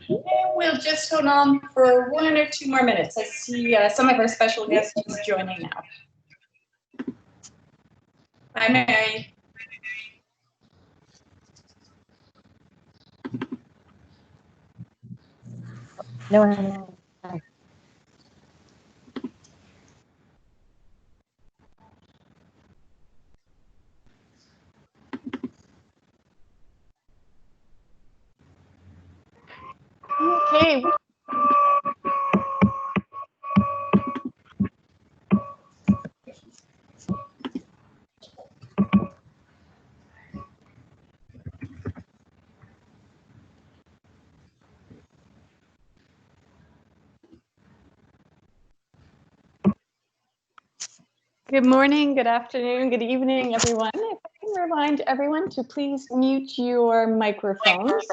We'll just hold on for 1 or 2 more minutes. I see some of our special guests just joining now. Hi, Mary. No. Okay. Good morning, good afternoon, good evening, everyone. If I can remind everyone to please mute your microphones.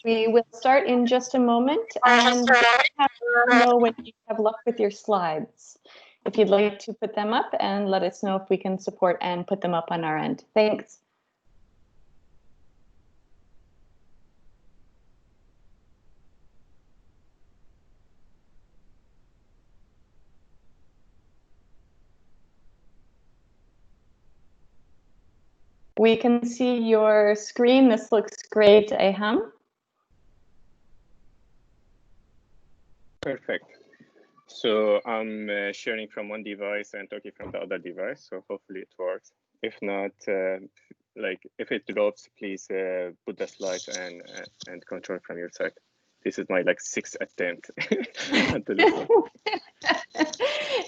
We will start in just a moment and have to know when you have luck with your slides. If you'd like to put them up and let us know if we can support and put them up on our end. Thanks. We can see your screen. This looks great, Aham. Perfect. So I'm sharing from one device and talking from the other device. So hopefully it works. If not, if it drops, please put the slide and control from your side. This is my sixth attempt.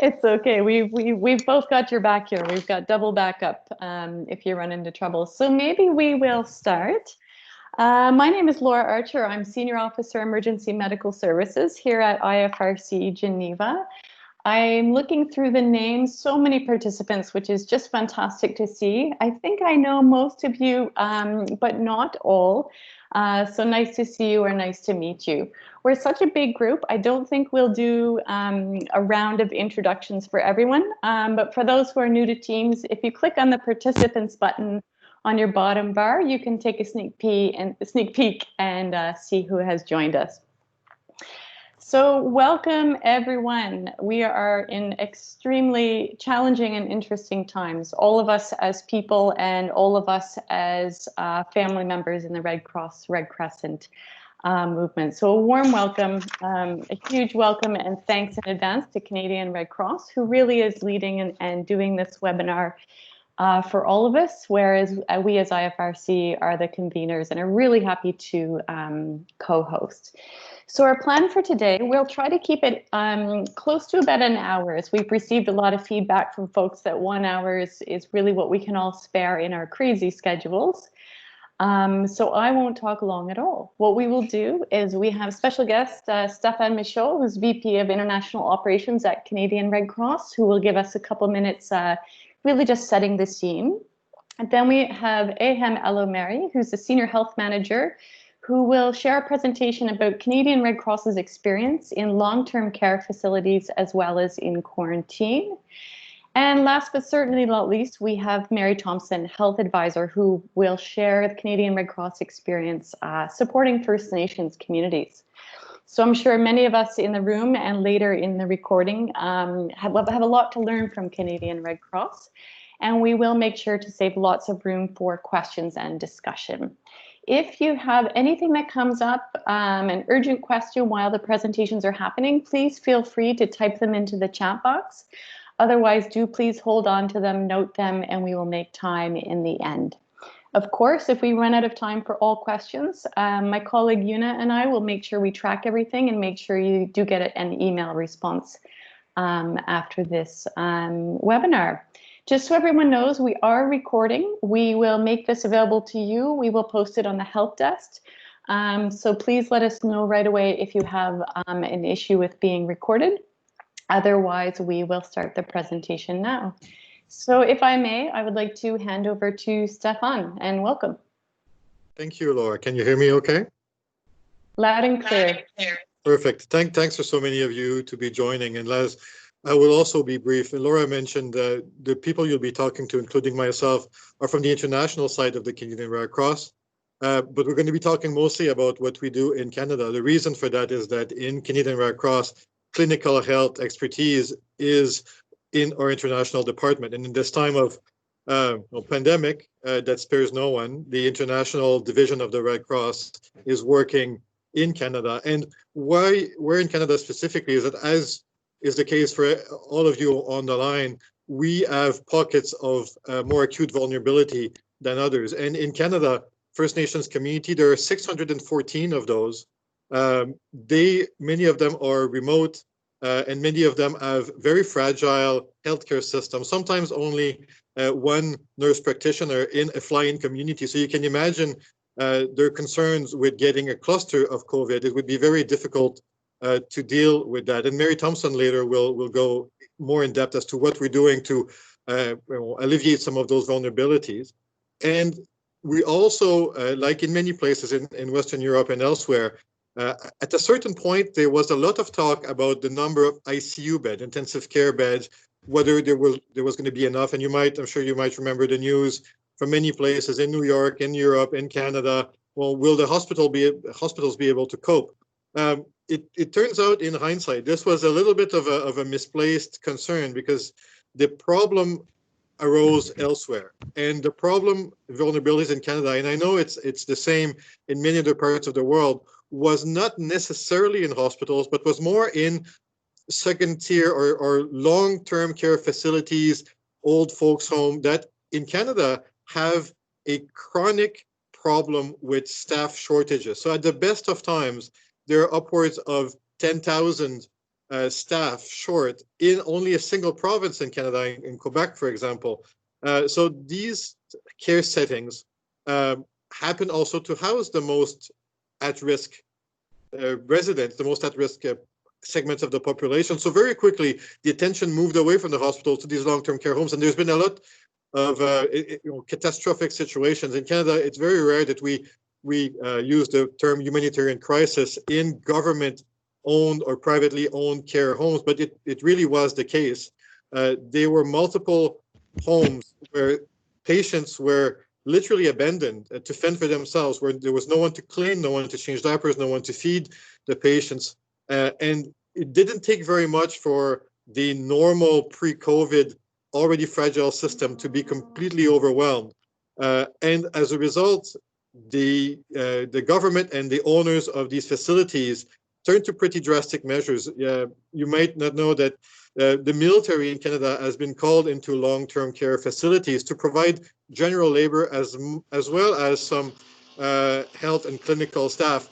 It's okay. We've both got your back here. We've got double backup if you run into trouble. So maybe we will start. My name is Laura Archer. I'm Senior Officer Emergency Medical Services here at IFRC Geneva. I'm looking through the names, so many participants, which is just fantastic to see. I think I know most of you, but not all. So nice to see you or nice to meet you. We're such a big group. I don't think we'll do a round of introductions for everyone. But for those who are new to Teams, if you click on the participants button on your bottom bar, you can take a sneak peek and see who has joined us. So welcome everyone. We are in extremely challenging and interesting times, all of us as people and all of us as family members in the Red Cross, Red Crescent movement. So a warm welcome, a huge welcome and thanks in advance to Canadian Red Cross, who really is leading and doing this webinar for all of us, whereas we as IFRC are the conveners and are really happy to co-host. So our plan for today, we'll try to keep it close to about an hour, as we've received a lot of feedback from folks that 1 hour is really what we can all spare in our crazy schedules. So I won't talk long at all. What we will do is we have special guest Stéphane Michaud, who's VP of International Operations at Canadian Red Cross, who will give us a couple minutes really just setting the scene. And then we have Aham Elomary, who's the Senior Health Manager, who will share a presentation about Canadian Red Cross's experience in long-term care facilities as well as in quarantine. And last but certainly not least, we have Mary Thompson, Health Advisor, who will share the Canadian Red Cross experience supporting First Nations communities. So I'm sure many of us in the room and later in the recording have a lot to learn from Canadian Red Cross, and we will make sure to save lots of room for questions and discussion. If you have anything that comes up, an urgent question while the presentations are happening, please feel free to type them into the chat box. Otherwise, do please hold on to them, note them, and we will make time in the end. Of course, if we run out of time for all questions, my colleague Una and I will make sure we track everything and make sure you do get an email response after this webinar. Just so everyone knows, we are recording. We will make this available to you. We will post it on the help desk. So please let us know right away if you have an issue with being recorded. Otherwise, we will start the presentation now. So if I may, I would like to hand over to Stéphane and welcome. Thank you, Laura. Can you hear me okay? Loud and clear. Perfect. Thanks for so many of you to be joining. And Les, I will also be brief. And Laura mentioned the people you'll be talking to, including myself, are from the international side of the Canadian Red Cross. but we're going to be talking mostly about what we do in Canada. The reason for that is that in Canadian Red Cross, clinical health expertise is in our international department. And in this time of pandemic that spares no one, the international division of the Red Cross is working in Canada. And why we're in Canada specifically is that, as is the case for all of you on the line, we have pockets of more acute vulnerability than others. And in Canada, First Nations community, there are 614 of those. Many of them are remote, and many of them have very fragile healthcare systems, sometimes only one nurse practitioner in a fly-in community. So you can imagine their concerns with getting a cluster of COVID. It would be very difficult to deal with that. And Mary Thompson later will go more in depth as to what we're doing to alleviate some of those vulnerabilities. And we also, like in many places in Western Europe and elsewhere, at a certain point, there was a lot of talk about the number of ICU beds, intensive care beds, whether there was going to be enough. And I'm sure you might remember the news from many places in New York, in Europe, in Canada. Well, will the hospitals be able to cope? It turns out, in hindsight, this was a little bit of a misplaced concern, because the problem arose elsewhere, and the problem vulnerabilities in Canada, and I know it's the same in many other parts of the world, was not necessarily in hospitals, but was more in second tier or long-term care facilities, old folks home, that in Canada have a chronic problem with staff shortages. So at the best of times, there are upwards of 10,000 staff short in only a single province in Canada, in Quebec, for example. So these care settings happen also to house the most at-risk residents, the most at-risk segments of the population. So very quickly, the attention moved away from the hospitals to these long-term care homes, and there's been a lot of catastrophic situations. In Canada, it's very rare that we use the term humanitarian crisis in government-owned or privately owned care homes, but it really was the case. There were multiple homes where patients were literally abandoned to fend for themselves, where there was no one to clean, no one to change diapers, no one to feed the patients. And it didn't take very much for the normal pre-COVID, already fragile system to be completely overwhelmed. And as a result, the government and the owners of these facilities turned to pretty drastic measures. You might not know that the military in Canada has been called into long-term care facilities to provide general labor as well as some health and clinical staff.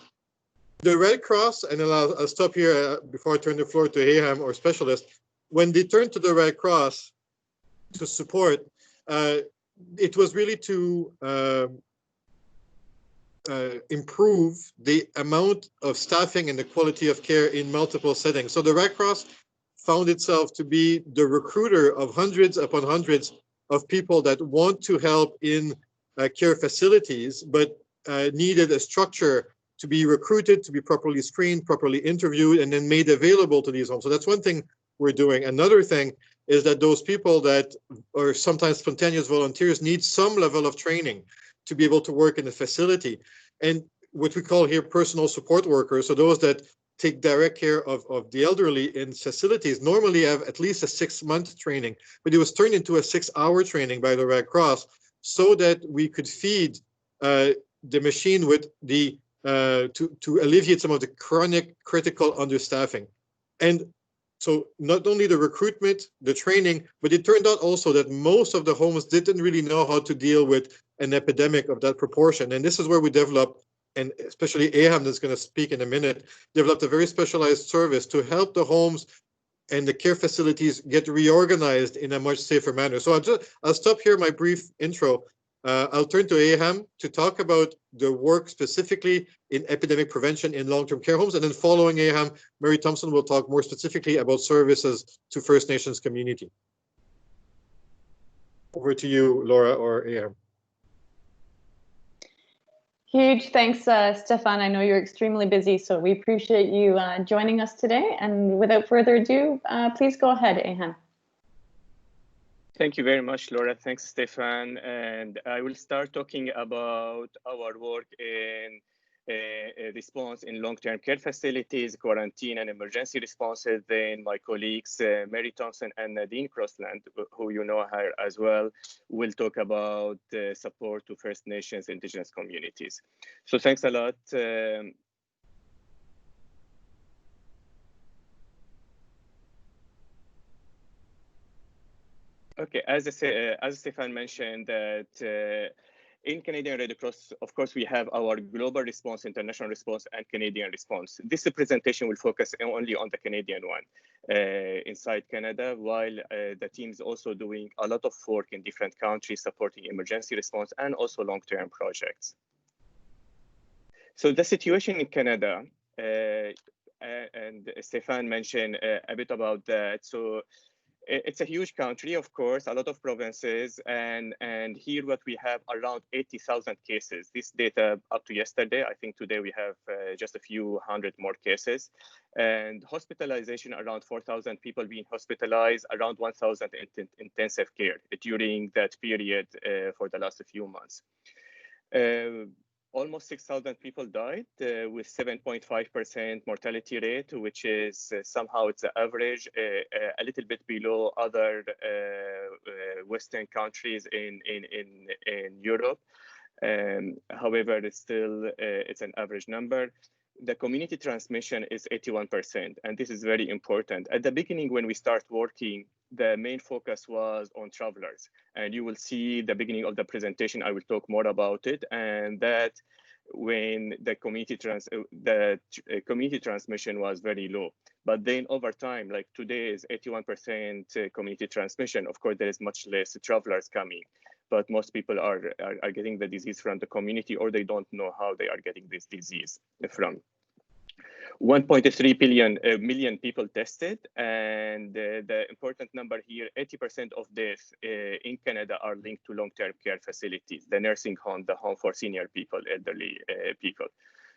The Red Cross, and I'll stop here before I turn the floor to Aham, our specialist, when they turned to the Red Cross to support, it was really to improve the amount of staffing and the quality of care in multiple settings. So the Red Cross found itself to be the recruiter of hundreds upon hundreds of people that want to help in care facilities, but needed a structure to be recruited, to be properly screened, properly interviewed, and then made available to these homes. So that's one thing we're doing. Another thing is that those people that are sometimes spontaneous volunteers need some level of training to be able to work in the facility. And what we call here personal support workers, so those that take direct care of the elderly in facilities, normally have at least a 6-month training, but it was turned into a 6-hour training by the Red Cross so that we could feed the machine with the to alleviate some of the chronic critical understaffing. And so not only the recruitment, the training, but it turned out also that most of the homes didn't really know how to deal with an epidemic of that proportion. And this is where we developed, and especially Aham that's going to speak in a minute, developed a very specialized service to help the homes and the care facilities get reorganized in a much safer manner. So I'll stop here my brief intro. I'll turn to Aham to talk about the work specifically in epidemic prevention in long-term care homes. And then following Aham, Mary Thompson will talk more specifically about services to First Nations community. Over to you, Laura or Aham. Huge thanks, Stefan. I know you're extremely busy, so we appreciate you joining us today. And without further ado, please go ahead, Aham. Thank you very much, Laura. Thanks, Stefan. And I will start talking about our work in response in long-term care facilities, quarantine and emergency responses. Then my colleagues, Mary Thompson and Nadine Crossland, who you know her as well, will talk about support to First Nations indigenous communities. So thanks a lot. Okay, as Stefan mentioned, that in Canadian Red Cross, of course, we have our global response, international response, and Canadian response. This presentation will focus only on the Canadian one inside Canada, while the team is also doing a lot of work in different countries supporting emergency response and also long-term projects. So the situation in Canada, and Stefan mentioned a bit about that. So it's a huge country, of course, a lot of provinces, and here what we have around 80,000 cases. This data up to yesterday. I think today we have just a few hundred more cases, and hospitalization around 4,000 people being hospitalized, around 1,000 in intensive care during that period for the last few months. Almost 6,000 people died with 7.5% mortality rate, which is somehow it's the average, a little bit below other Western countries in Europe. However, it's still it's an average number. The community transmission is 81%, and this is very important. At the beginning, when we start working, the main focus was on travelers, and you will see the beginning of the presentation. I will talk more about it, and that when the community transmission was very low. But then over time, like today is 81% community transmission. Of course, there is much less travelers coming, but most people are getting the disease from the community, or they don't know how they are getting this disease from. 1.3 million people tested, and the important number here, 80% of deaths in Canada are linked to long-term care facilities, the nursing home, the home for senior people, elderly people.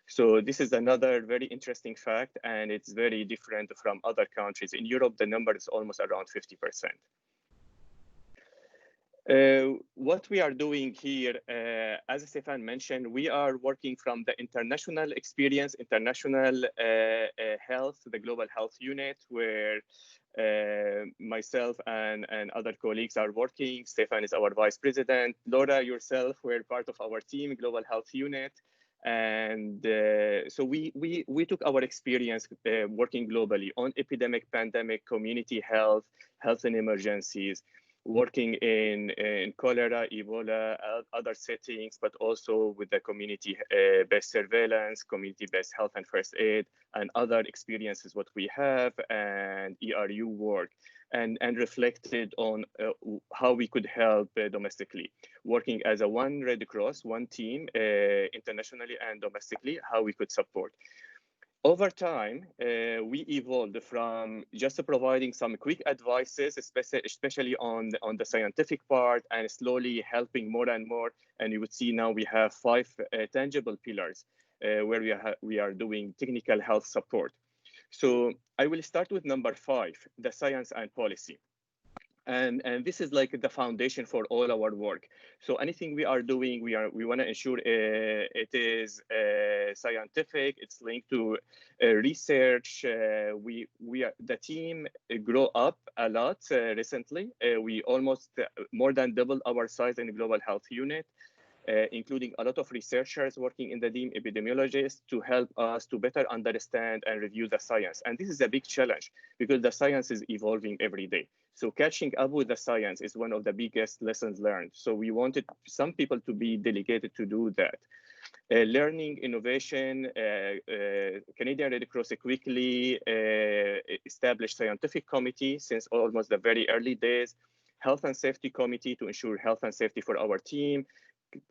So this is another very interesting fact, and it's very different from other countries. In Europe, the number is almost around 50%. What we are doing here, as Stefan mentioned, we are working from the international experience, international health, the global health unit, where myself and other colleagues are working. Stefan is our vice president. Laura, yourself, were part of our team, global health unit. And so we took our experience working globally on epidemic, pandemic, community health, health and emergencies, working in cholera, Ebola, other settings, but also with the community-based surveillance, community-based health and first aid, and other experiences what we have, and ERU work, and reflected on how we could help domestically, working as a one Red Cross, one team, internationally and domestically, how we could support. Over time, we evolved from just providing some quick advices, especially on the scientific part, and slowly helping more and more. And you would see now we have 5 tangible pillars where we are doing technical health support. So I will start with number 5, the science and policy. And this is like the foundation for all our work. So anything we are doing, we want to ensure it is scientific. It's linked to research. The team grew up a lot recently. We almost more than doubled our size in the global health unit. Including a lot of researchers working in the team, epidemiologists, to help us to better understand and review the science. And this is a big challenge because the science is evolving every day. So catching up with the science is one of the biggest lessons learned. So we wanted some people to be delegated to do that. Learning, innovation, Canadian Red Cross quickly established scientific committee since almost the very early days, health and safety committee to ensure health and safety for our team,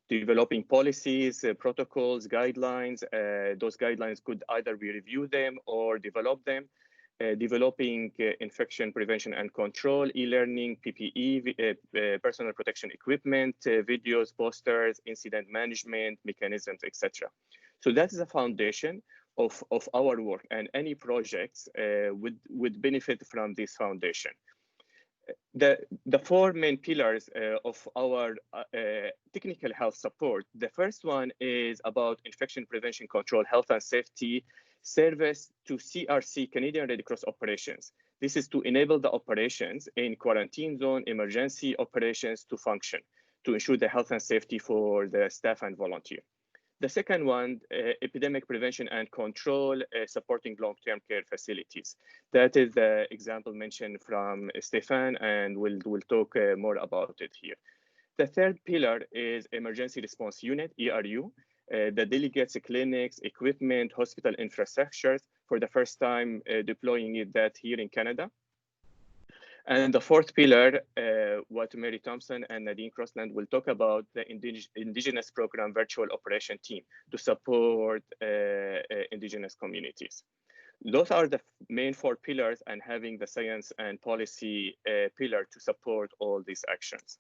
developing policies, protocols, guidelines. Those guidelines could either we review them or develop them. Developing infection prevention and control, e-learning, PPE, personal protection equipment, videos, posters, incident management, mechanisms, etc. So that is a foundation of our work, and any projects would benefit from this foundation. the four main pillars of our technical health support. The first one is about infection prevention control, health and safety service to CRC, Canadian Red Cross operations. This is to enable the operations in quarantine zone, emergency operations to function, to ensure the health and safety for the staff and volunteer. The second one, epidemic prevention and control, supporting long-term care facilities. That is the example mentioned from Stefan, and we'll talk more about it here. The third pillar is emergency response unit, ERU, that delegates clinics, equipment, hospital infrastructures, for the first time deploying that here in Canada. And the fourth pillar, what Mary Thompson and Nadine Crossland will talk about, the Indigenous Program Virtual Operation Team to support Indigenous communities. Those are the main four pillars, and having the science and policy pillar to support all these actions.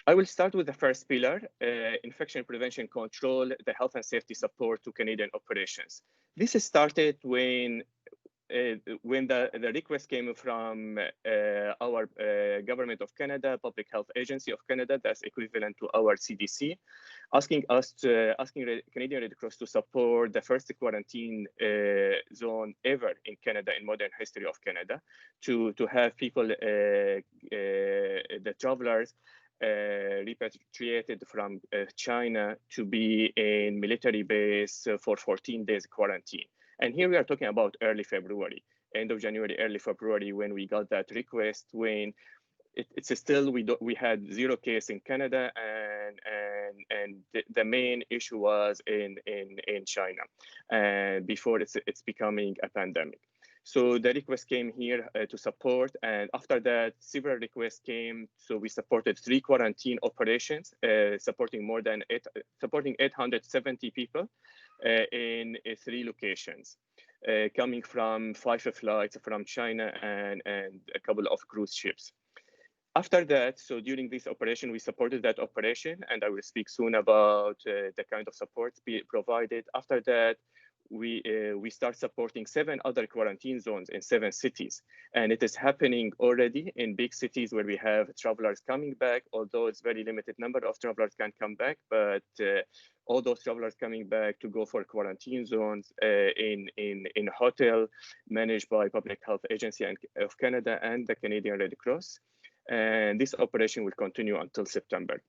I will start with the first pillar, infection prevention control, the health and safety support to Canadian operations. This started when the request came from our Government of Canada, Public Health Agency of Canada, that's equivalent to our CDC, asking Canadian Red Cross to support the first quarantine zone ever in Canada, in modern history of Canada, to have people, the travelers, repatriated from China to be in military base for 14 days quarantine. And here we are talking about early February, end of January, early February, when we got that request, when it's still, we had 0 case in Canada, and the main issue was in China, and before it's becoming a pandemic. So the request came here to support, and after that, several requests came. So we supported 3 quarantine operations, supporting 870 people in 3 locations, coming from 5 flights from China and a couple of cruise ships. After that, so during this operation, we supported that operation, and I will speak soon about the kind of support provided. After that, we start supporting 7 other quarantine zones in 7 cities. And it is happening already in big cities where we have travelers coming back, although it's very limited number of travelers can come back, but all those travelers coming back to go for quarantine zones in hotel managed by Public Health Agency of Canada and the Canadian Red Cross. And this operation will continue until September.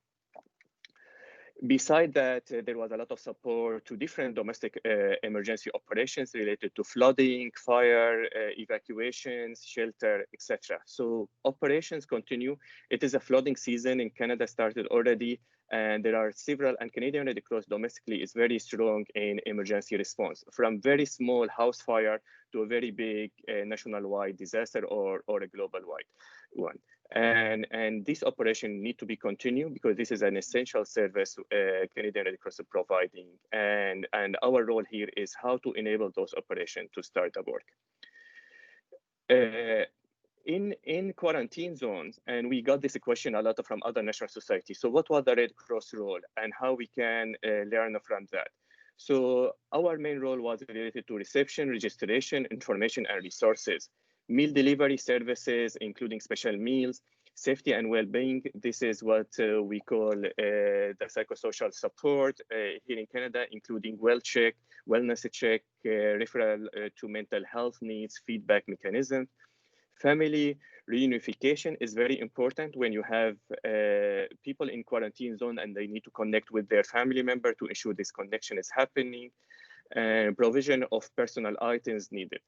Beside that, there was a lot of support to different domestic emergency operations related to flooding, fire, evacuations, shelter, etc. So operations continue. It is a flooding season in Canada, started already, and there are several, and Canadian Red Cross domestically is very strong in emergency response, from very small house fire to a very big national-wide disaster or a global-wide one. And this operation need to be continued because this is an essential service Canadian Red Cross is providing. And our role here is how to enable those operations to start the work. In quarantine zones, and we got this question a lot from other national societies. So what was the Red Cross role and how we can learn from that? So our main role was related to reception, registration, information, and resources. Meal delivery services, including special meals, safety and well-being. This is what we call the psychosocial support here in Canada, including WellCheck, wellness check, referral to mental health needs, feedback mechanism. Family reunification is very important when you have people in quarantine zone and they need to connect with their family member to ensure this connection is happening. Provision of personal items needed.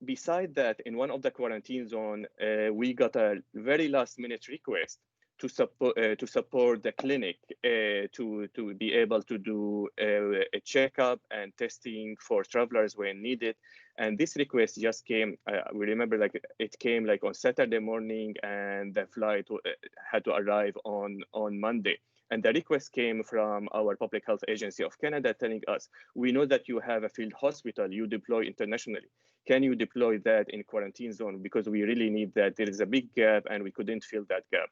Beside that, in one of the quarantine zone, we got a very last minute request to support the clinic to be able to do a checkup and testing for travelers when needed. And this request just came, we remember like it came like on Saturday morning, and the flight had to arrive on Monday. And the request came from our Public Health Agency of Canada telling us, we know that you have a field hospital you deploy internationally. Can you deploy that in quarantine zone? Because we really need that. There is a big gap and we couldn't fill that gap.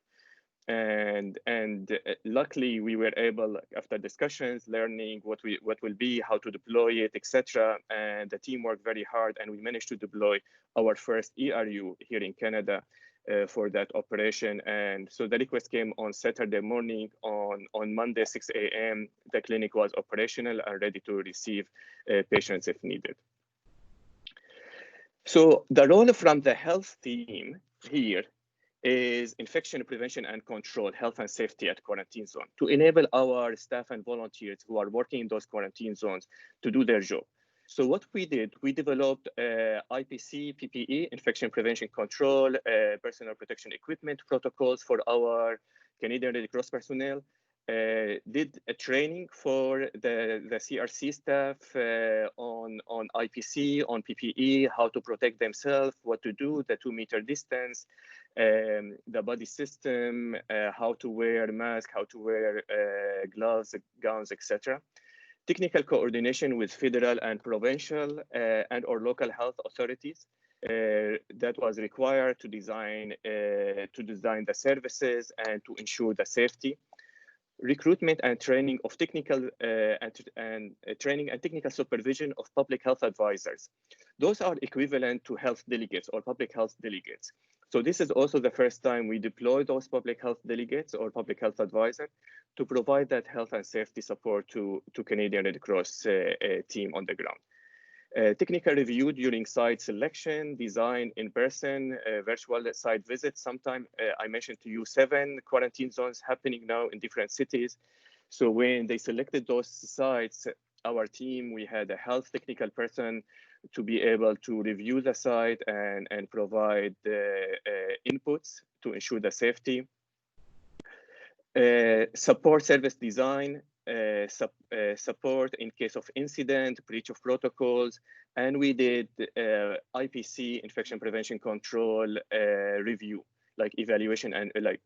and luckily we were able, after discussions, learning what will be, how to deploy it, etc. And the team worked very hard, and we managed to deploy our first ERU here in Canada for that operation. And so the request came on Saturday morning. On Monday 6 a.m. the clinic was operational and ready to receive patients if needed. So the role from the health team here is infection prevention and control, health and safety at quarantine zone, to enable our staff and volunteers who are working in those quarantine zones to do their job. So what we did, we developed IPC, PPE, infection prevention control, personal protection equipment protocols for our Canadian Red Cross personnel, did a training for the CRC staff on IPC, on PPE, how to protect themselves, what to do, the 2-meter distance, the body system, how to wear a mask, how to wear gloves, gowns, etc. Technical coordination with federal and provincial and or local health authorities that was required to design the services and to ensure the safety. Recruitment and training of technical training and technical supervision of public health advisors. Those are equivalent to health delegates or public health delegates. So this is also the first time we deploy those public health delegates or public health advisors to provide that health and safety support to Canadian Red Cross team on the ground. Technical review during site selection, design in person, virtual site visits. Sometime I mentioned to you 7 quarantine zones happening now in different cities. So when they selected those sites, our team, we had a health technical person to be able to review the site and provide inputs to ensure the safety. Support service design, support in case of incident, breach of protocols, and we did IPC, infection prevention control review, like evaluation and like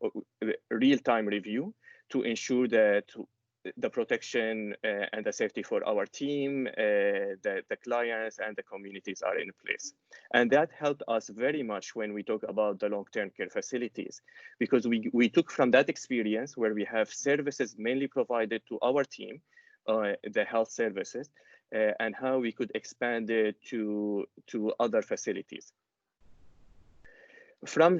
real-time review to ensure that the protection and the safety for our team, the clients and the communities are in place. And that helped us very much when we talk about the long-term care facilities, because we took from that experience where we have services mainly provided to our team, the health services, and how we could expand it to other facilities. From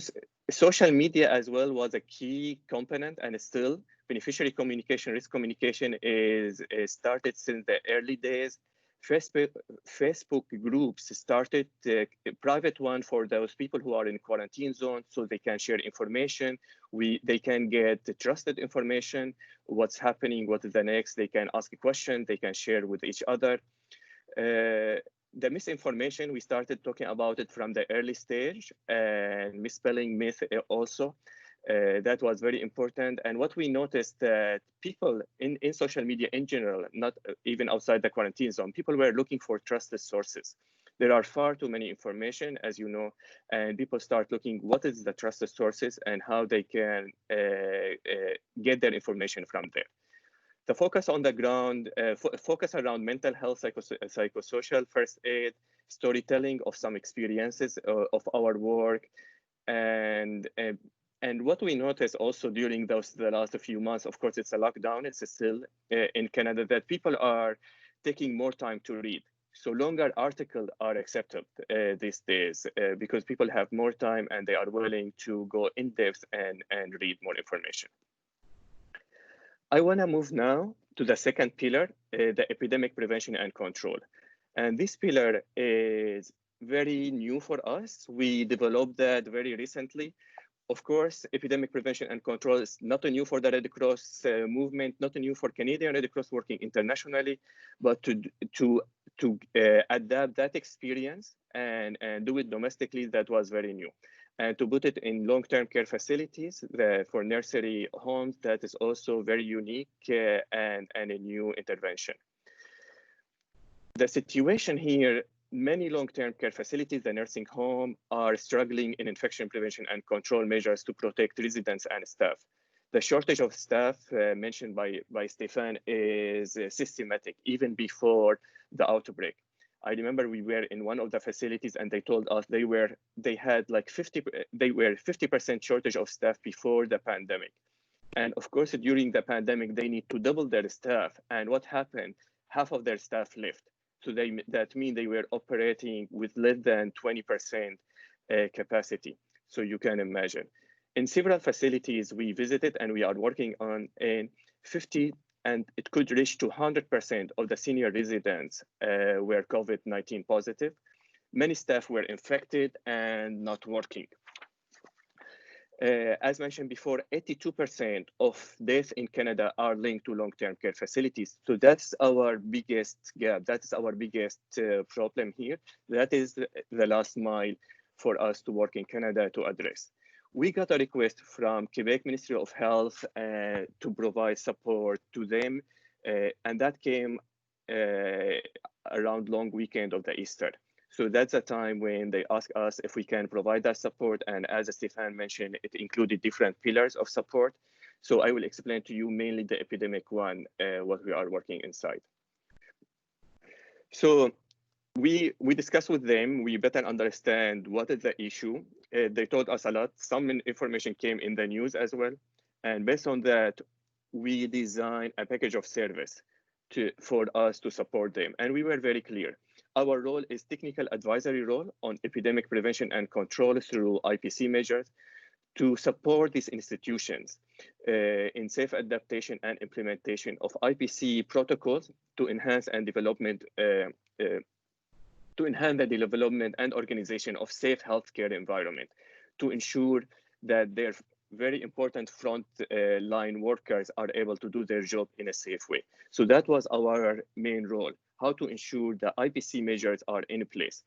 social media as well was a key component, and still beneficiary communication, risk communication is started since the early days. Facebook groups started, a private one for those people who are in quarantine zones, so they can share information. They can get trusted information, what's happening, what is the next. They can ask a question, they can share with each other. The misinformation, we started talking about it from the early stage, and misspelling myth also. That was very important. And what we noticed that people in social media in general, not even outside the quarantine zone, people were looking for trusted sources. There are far too many information, as you know, and people start looking what is the trusted sources and how they can get their information from there. The focus on the ground, focus around mental health, psychosocial first aid, storytelling of some experiences of our work, and what we noticed also during the last few months, of course, it's a lockdown, it's still in Canada, that people are taking more time to read. So longer articles are accepted these days because people have more time and they are willing to go in depth and read more information. I want to move now to the second pillar, the epidemic prevention and control. And this pillar is very new for us. We developed that very recently. Of course, epidemic prevention and control is not new for the Red Cross movement, not new for Canadian Red Cross working internationally, but to adapt that experience and do it domestically, that was very new. And to put it in long-term care facilities for nursery homes, that is also very unique and a new intervention. The situation here, many long-term care facilities, the nursing home, are struggling in infection prevention and control measures to protect residents and staff. The shortage of staff mentioned by Stefan is systematic, even before the outbreak. I remember we were in one of the facilities and they told us they had like 50% shortage of staff before the pandemic. And of course, during the pandemic, they need to double their staff. And what happened? Half of their staff left. So that means they were operating with less than 20% capacity. So you can imagine. In several facilities we visited and we are working on in 50, and it could reach to 100% of the senior residents were COVID-19 positive. Many staff were infected and not working. As mentioned before, 82% of deaths in Canada are linked to long-term care facilities. So that's our biggest gap. That is our biggest problem here. That is the last mile for us to work in Canada to address. We got a request from Quebec Ministry of Health to provide support to them, and that came around long weekend of the Easter. So that's a time when they ask us if we can provide that support. And as Stefan mentioned, it included different pillars of support. So I will explain to you mainly the epidemic one, what we are working inside. So we discussed with them, we better understand what is the issue. They told us a lot. Some information came in the news as well. And based on that, we designed a package of service for us to support them. And we were very clear. Our role is technical advisory role on epidemic prevention and control through IPC measures to support these institutions in safe adaptation and implementation of IPC protocols to enhance and development the development and organization of safe healthcare environment, to ensure that their very important front line workers are able to do their job in a safe way. So that was our main role, how to ensure the IPC measures are in place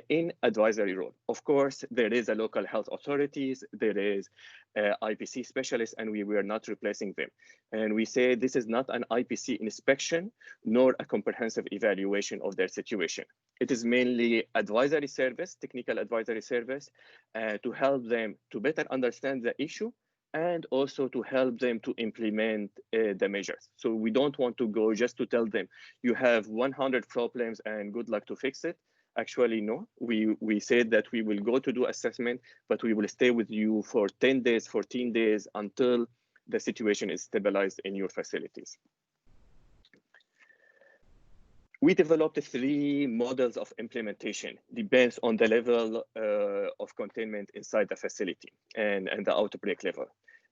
in advisory role. Of course, there is a local health authorities, there is IPC specialists, and we were not replacing them. And we say this is not an IPC inspection, nor a comprehensive evaluation of their situation. It is mainly advisory service, technical advisory service, to help them to better understand the issue and also to help them to implement the measures. So we don't want to go just to tell them, you have 100 problems and good luck to fix it. Actually, no, we said that we will go to do assessment, but we will stay with you for 10 days, 14 days until the situation is stabilized in your facilities. We developed 3 models of implementation, depends on the level of containment inside the facility and the outbreak level.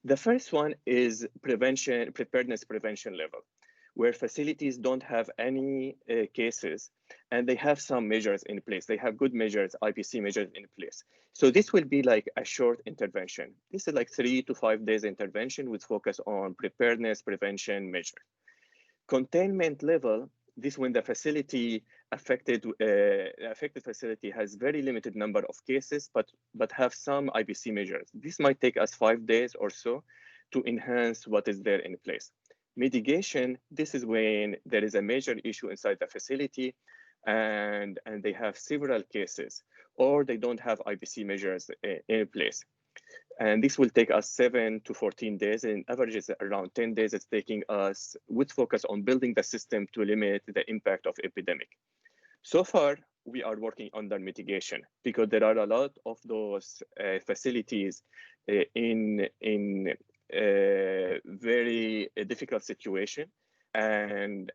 The first one is preparedness prevention level, where facilities don't have any cases and they have some measures in place. They have good measures, IPC measures in place. So this will be like a short intervention. This is like 3 to 5 days intervention with focus on preparedness prevention measures. Containment level, this when the facility affected facility has very limited number of cases, but have some IPC measures. This might take us 5 days or so to enhance what is there in place. Mitigation, this is when there is a major issue inside the facility and they have several cases, or they don't have IPC measures in place. And this will take us 7 to 14 days. In average, it's around 10 days. It's taking us with focus on building the system to limit the impact of epidemic. So far, we are working on the mitigation because there are a lot of those facilities in very difficult situation. And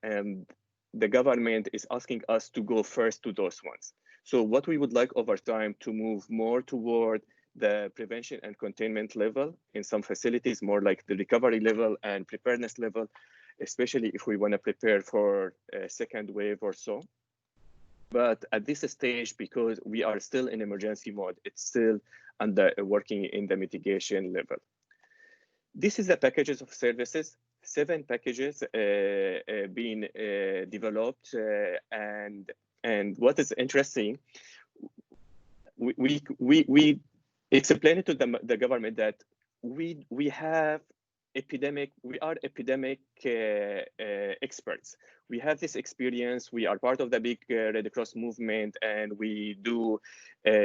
the government is asking us to go first to those ones. So what we would like over time to move more toward the prevention and containment level in some facilities, more like the recovery level and preparedness level, especially if we want to prepare for a second wave or so. But at this stage, because we are still in emergency mode, it's still working in the mitigation level. This is the packages of services, 7 packages being developed. And what is interesting, we explained to the government that we are epidemic experts. We have this experience. We are part of the big Red Cross movement, and we do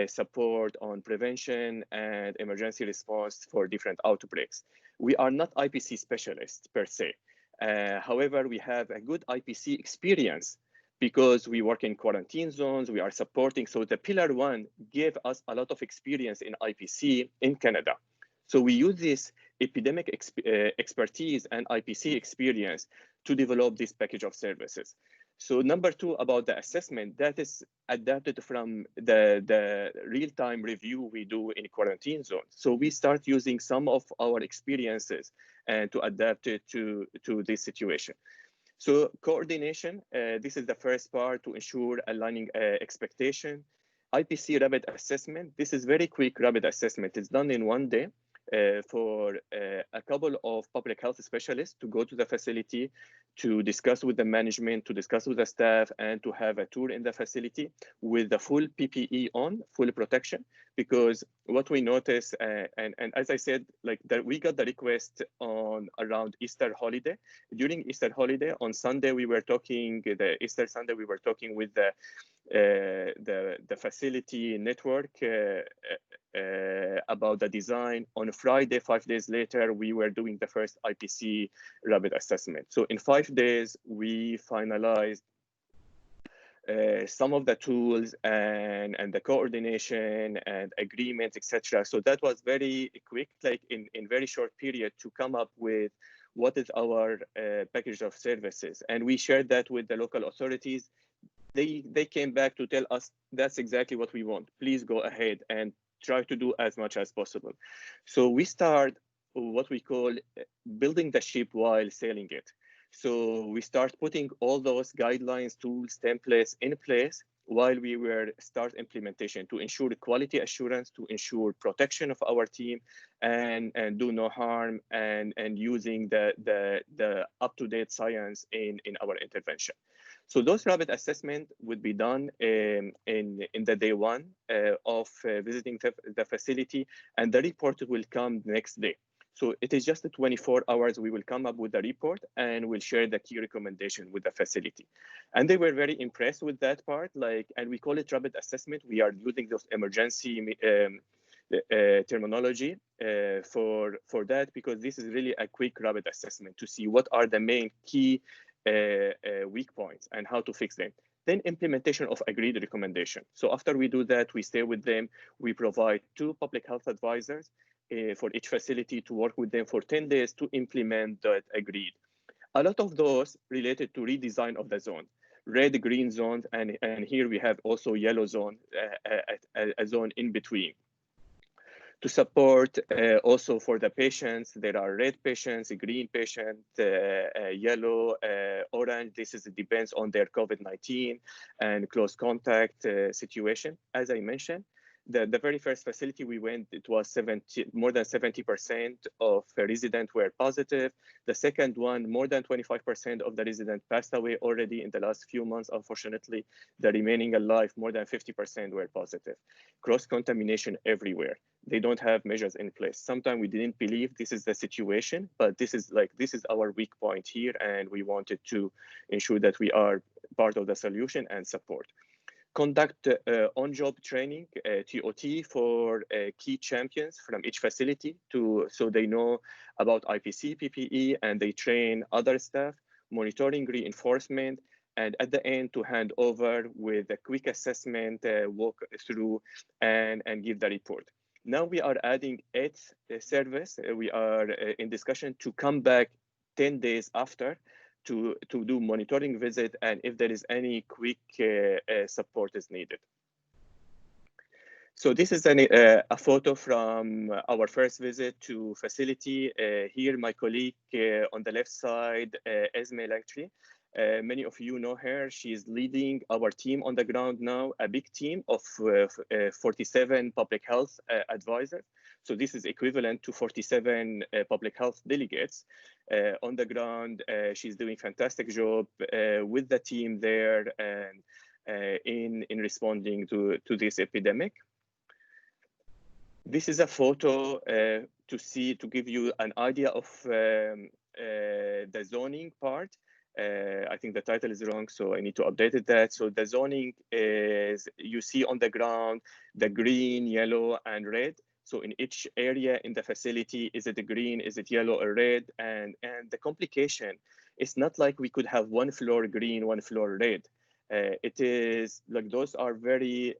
support on prevention and emergency response for different outbreaks. We are not IPC specialists per se. However, we have a good IPC experience because we work in quarantine zones, we are supporting. So the Pillar 1 gave us a lot of experience in IPC in Canada. So we use this epidemic expertise and IPC experience to develop this package of services. So number two, about the assessment, that is adapted from the real-time review we do in quarantine zones. So we start using some of our experiences and to adapt it to this situation. So coordination, this is the first part to ensure aligning expectation. IPC rapid assessment, this is very quick rapid assessment. It's done in 1 day for a couple of public health specialists to go to the facility, to discuss with the management, to discuss with the staff, and to have a tour in the facility with the full PPE on, full protection. Because what we noticed, and as I said, like that we got the request on around Easter holiday. During Easter holiday on Sunday, we were talking, the Easter Sunday, we were talking with the facility network about the design. On Friday, 5 days later, we were doing the first IPC rapid assessment. So in 5 days, we finalized some of the tools and the coordination and agreements, etc. So that was very quick, like in very short period, to come up with what is our package of services. And we shared that with the local authorities. They came back to tell us that's exactly what we want. Please go ahead and try to do as much as possible. So we start what we call building the ship while sailing it. So we start putting all those guidelines, tools, templates in place while we were start implementation to ensure quality assurance, to ensure protection of our team, and do no harm, and using the up-to-date science in our intervention. So those rapid assessment would be done in the day one of visiting the facility, and the report will come next day. So it is just 24 hours. We will come up with a report and we'll share the key recommendation with the facility. And they were very impressed with that part. And we call it rapid assessment. We are using those emergency terminology for that, because this is really a quick rapid assessment to see what are the main key weak points and how to fix them. Then implementation of agreed recommendation. So after we do that, we stay with them. We provide 2 public health advisors for each facility to work with them for 10 days to implement that agreed. A lot of those related to redesign of the zone, red, green zones, and here we have also yellow zone, a zone in between. To support also for the patients, there are red patients, green patient, yellow, orange. This depends on their COVID-19 and close contact situation. As I mentioned, the very first facility we went, it was more than 70% of residents were positive. The second one, more than 25% of the residents passed away already in the last few months, unfortunately. The remaining alive, more than 50% were positive. Cross-contamination everywhere. They don't have measures in place. Sometimes we didn't believe this is the situation, but this is our weak point here, and we wanted to ensure that we are part of the solution and support. Conduct on-job training, TOT, for key champions from each facility so they know about IPC, PPE, and they train other staff, monitoring reinforcement, and at the end to hand over with a quick assessment, walk through, and give the report. Now we are adding 8th service. We are in discussion to come back 10 days after to do monitoring visit, and if there is any quick support is needed. So this is a photo from our first visit to facility. Here, my colleague on the left side, Esme Langtree. Many of you know her. She is leading our team on the ground now, a big team of 47 public health advisors. So this is equivalent to 47 public health delegates on the ground. She's doing a fantastic job with the team there and in responding to this epidemic. This is a photo to give you an idea of the zoning part. I think the title is wrong, so I need to update that. So the zoning is, you see on the ground, the green, yellow, and red. So in each area in the facility, is it green, is it yellow or red? And the complication, it's not like we could have one floor green, one floor red. It is like those are very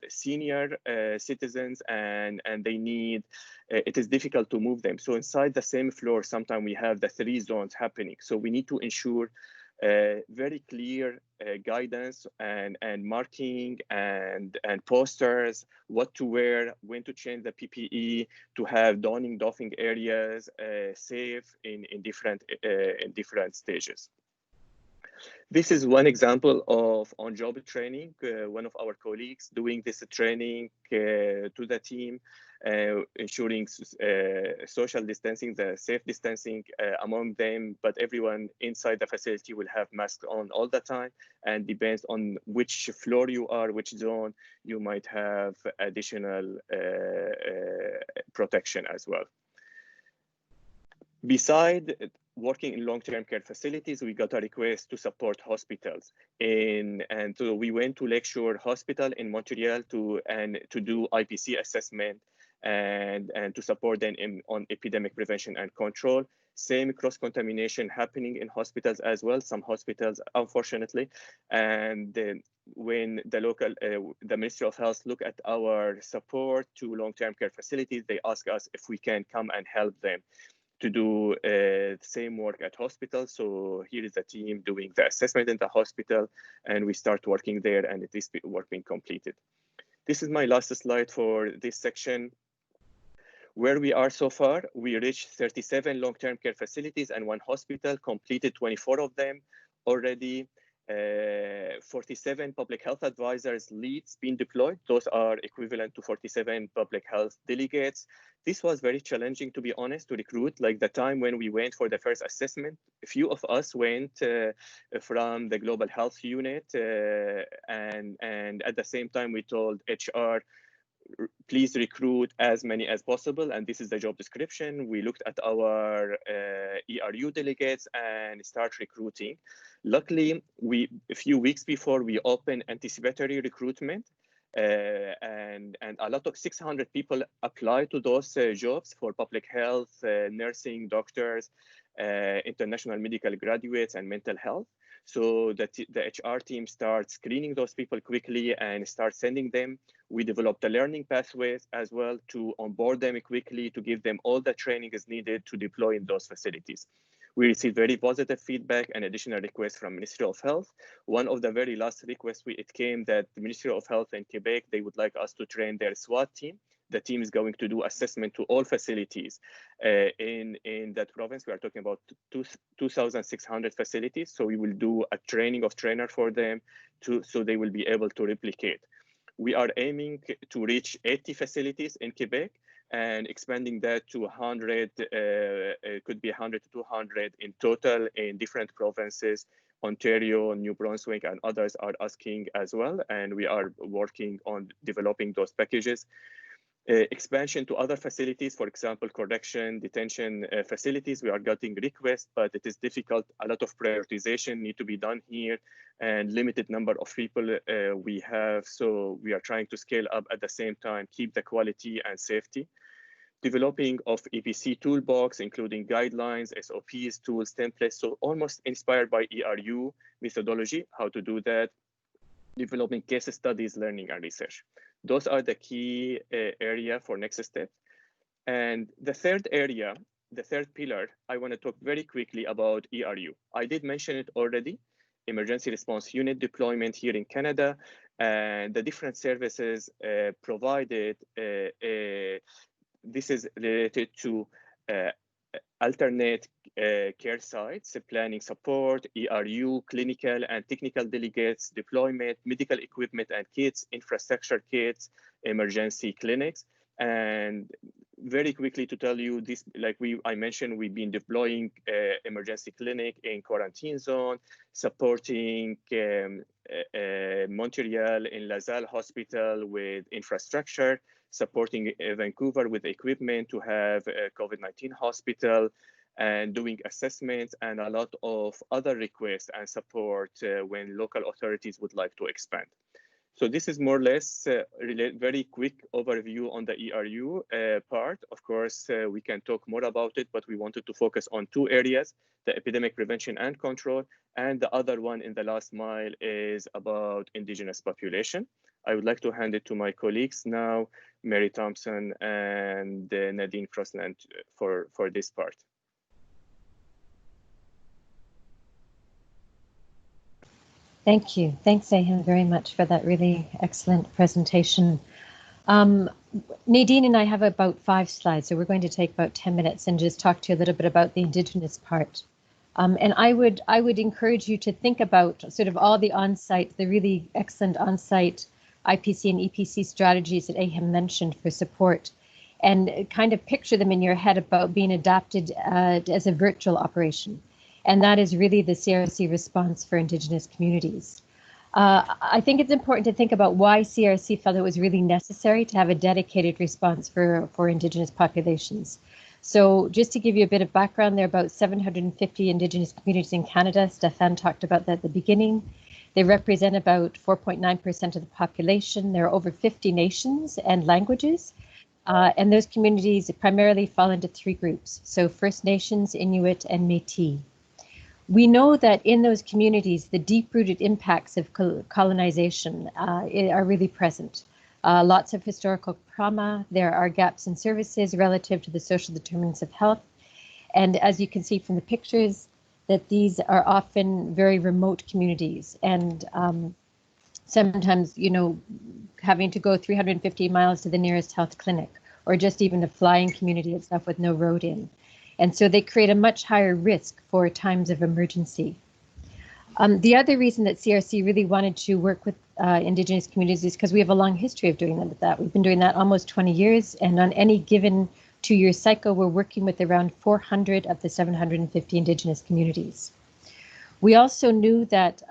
senior citizens, and they need, it is difficult to move them. So inside the same floor, sometimes we have the 3 zones happening. So we need to ensure very clear guidance and marking and posters, what to wear, when to change the PPE, to have donning, doffing areas safe in different stages. This is one example of on-job training. One of our colleagues doing this training to the team, ensuring social distancing, the safe distancing among them, but everyone inside the facility will have masks on all the time, and depends on which floor you are, which zone, you might have additional protection as well. Beside working in long-term care facilities, we got a request to support hospitals, and so we went to Lakeshore Hospital in Montreal to do IPC assessment and to support them on epidemic prevention and control. Same cross-contamination happening in hospitals as well, some hospitals, unfortunately. And when the Ministry of Health look at our support to long-term care facilities, they ask us if we can come and help them to do the same work at hospitals. So here is the team doing the assessment in the hospital, and we start working there, and it is work being completed. This is my last slide for this section. Where we are so far, we reached 37 long-term care facilities and 1 hospital, completed 24 of them already. 47 public health advisors leads being deployed. Those are equivalent to 47 public health delegates. This was very challenging, to be honest, to recruit. Like the time when we went for the first assessment, a few of us went from the global health unit, and at the same time we told HR, please recruit as many as possible, and this is the job description. We looked at our ERU delegates and start recruiting. Luckily, a few weeks before, we opened anticipatory recruitment, and a lot of 600 people applied to those jobs for public health, nursing, doctors, international medical graduates, and mental health. So the HR team starts screening those people quickly and start sending them. We developed the learning pathways as well to onboard them quickly, to give them all the training is needed to deploy in those facilities. We received very positive feedback and additional requests from Ministry of Health. One of the very last requests, it came that the Ministry of Health in Quebec, they would like us to train their SWAT team. The team is going to do assessment to all facilities in that province. We are talking about 2,600 facilities. So we will do a training of trainer for them so they will be able to replicate. We are aiming to reach 80 facilities in Quebec and expanding that to 100, it could be 100 to 200 in total in different provinces. Ontario, New Brunswick, and others are asking as well. And we are working on developing those packages. Expansion to other facilities, for example, correction, detention facilities, we are getting requests, but it is difficult. A lot of prioritization need to be done here, and limited number of people we have. So we are trying to scale up at the same time, keep the quality and safety. Developing of EPC toolbox, including guidelines, SOPs, tools, templates, so almost inspired by ERU methodology, how to do that. Developing case studies, learning, and research. Those are the key area for next step. And the third area, the third pillar, I want to talk very quickly about ERU. I did mention it already, emergency response unit deployment here in Canada, and the different services provided. This is related to alternate care sites, planning support, ERU, clinical and technical delegates, deployment, medical equipment and kits, infrastructure kits, emergency clinics. And very quickly to tell you this, like I mentioned, we've been deploying emergency clinic in quarantine zone, supporting Montreal in LaSalle Hospital with infrastructure, supporting Vancouver with equipment to have a COVID-19 hospital, and doing assessments and a lot of other requests and support when local authorities would like to expand. So this is more or less very quick overview on the ERU part. Of course, we can talk more about it, but we wanted to focus on two areas, the epidemic prevention and control, and the other one in the last mile is about indigenous population. I would like to hand it to my colleagues now, Mary Thompson and Nadine Crossland for this part. Thank you. Thanks, Ayhan, very much for that really excellent presentation. Nadine and I have about 5 slides, so we're going to take about 10 minutes and just talk to you a little bit about the Indigenous part. And I would encourage you to think about sort of all the on-site, the really excellent on-site IPC and EPC strategies that Ayhan mentioned for support, and kind of picture them in your head about being adapted as a virtual operation. And that is really the CRC response for Indigenous communities. I think it's important to think about why CRC felt it was really necessary to have a dedicated response for Indigenous populations. So just to give you a bit of background, there are about 750 Indigenous communities in Canada. Stefan talked about that at the beginning. They represent about 4.9% of the population. There are over 50 nations and languages. And those communities primarily fall into 3 groups. So First Nations, Inuit, and Métis. We know that in those communities, the deep-rooted impacts of colonization are really present. Lots of historical trauma, there are gaps in services relative to the social determinants of health. And as you can see from the pictures, that these are often very remote communities. And sometimes, you know, having to go 350 miles to the nearest health clinic, or just even a flying community itself with no road in. And so they create a much higher risk for times of emergency. The other reason that CRC really wanted to work with Indigenous communities is because we have a long history of doing that. We've been doing that almost 20 years, and on any given 2-year cycle, we're working with around 400 of the 750 Indigenous communities. We also knew that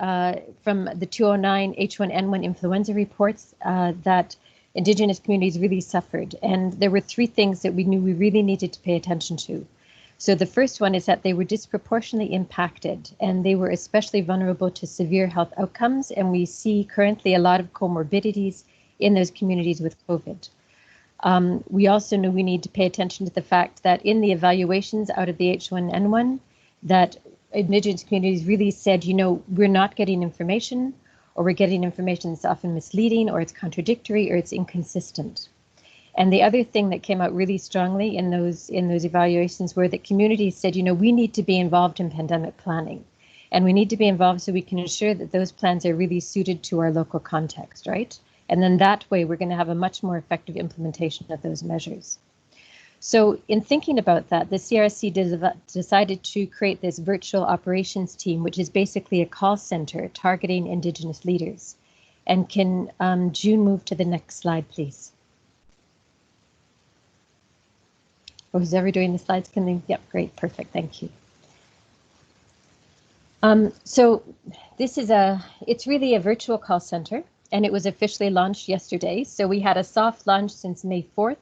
from the 2009 H1N1 influenza reports that Indigenous communities really suffered, and there were 3 things that we knew we really needed to pay attention to. So the first one is that they were disproportionately impacted, and they were especially vulnerable to severe health outcomes, and we see currently a lot of comorbidities in those communities with COVID. We also knew we need to pay attention to the fact that in the evaluations out of the H1N1, that Indigenous communities really said, you know, we're not getting information, or we're getting information that's often misleading, or it's contradictory, or it's inconsistent. And the other thing that came out really strongly in those evaluations were that communities said, you know, we need to be involved in pandemic planning, and we need to be involved so we can ensure that those plans are really suited to our local context, right? And then that way we're going to have a much more effective implementation of those measures. So in thinking about that, the CRC decided to create this virtual operations team, which is basically a call center targeting Indigenous leaders. And can June move to the next slide, please? Or who's ever doing the slides, can they? Yep, great, perfect, thank you. So this is it's really a virtual call center, and it was officially launched yesterday. So we had a soft launch since May 4th,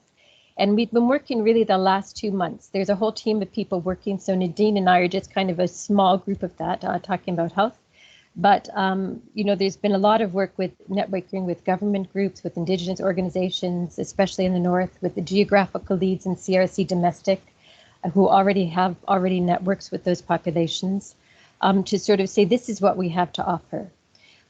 and we've been working really the last 2 months. There's a whole team of people working, so Nadine and I are just kind of a small group of that, talking about health. But, you know, there's been a lot of work with networking with government groups, with Indigenous organizations, especially in the north, with the geographical leads in CRC Domestic, who already have networks with those populations, to sort of say, this is what we have to offer.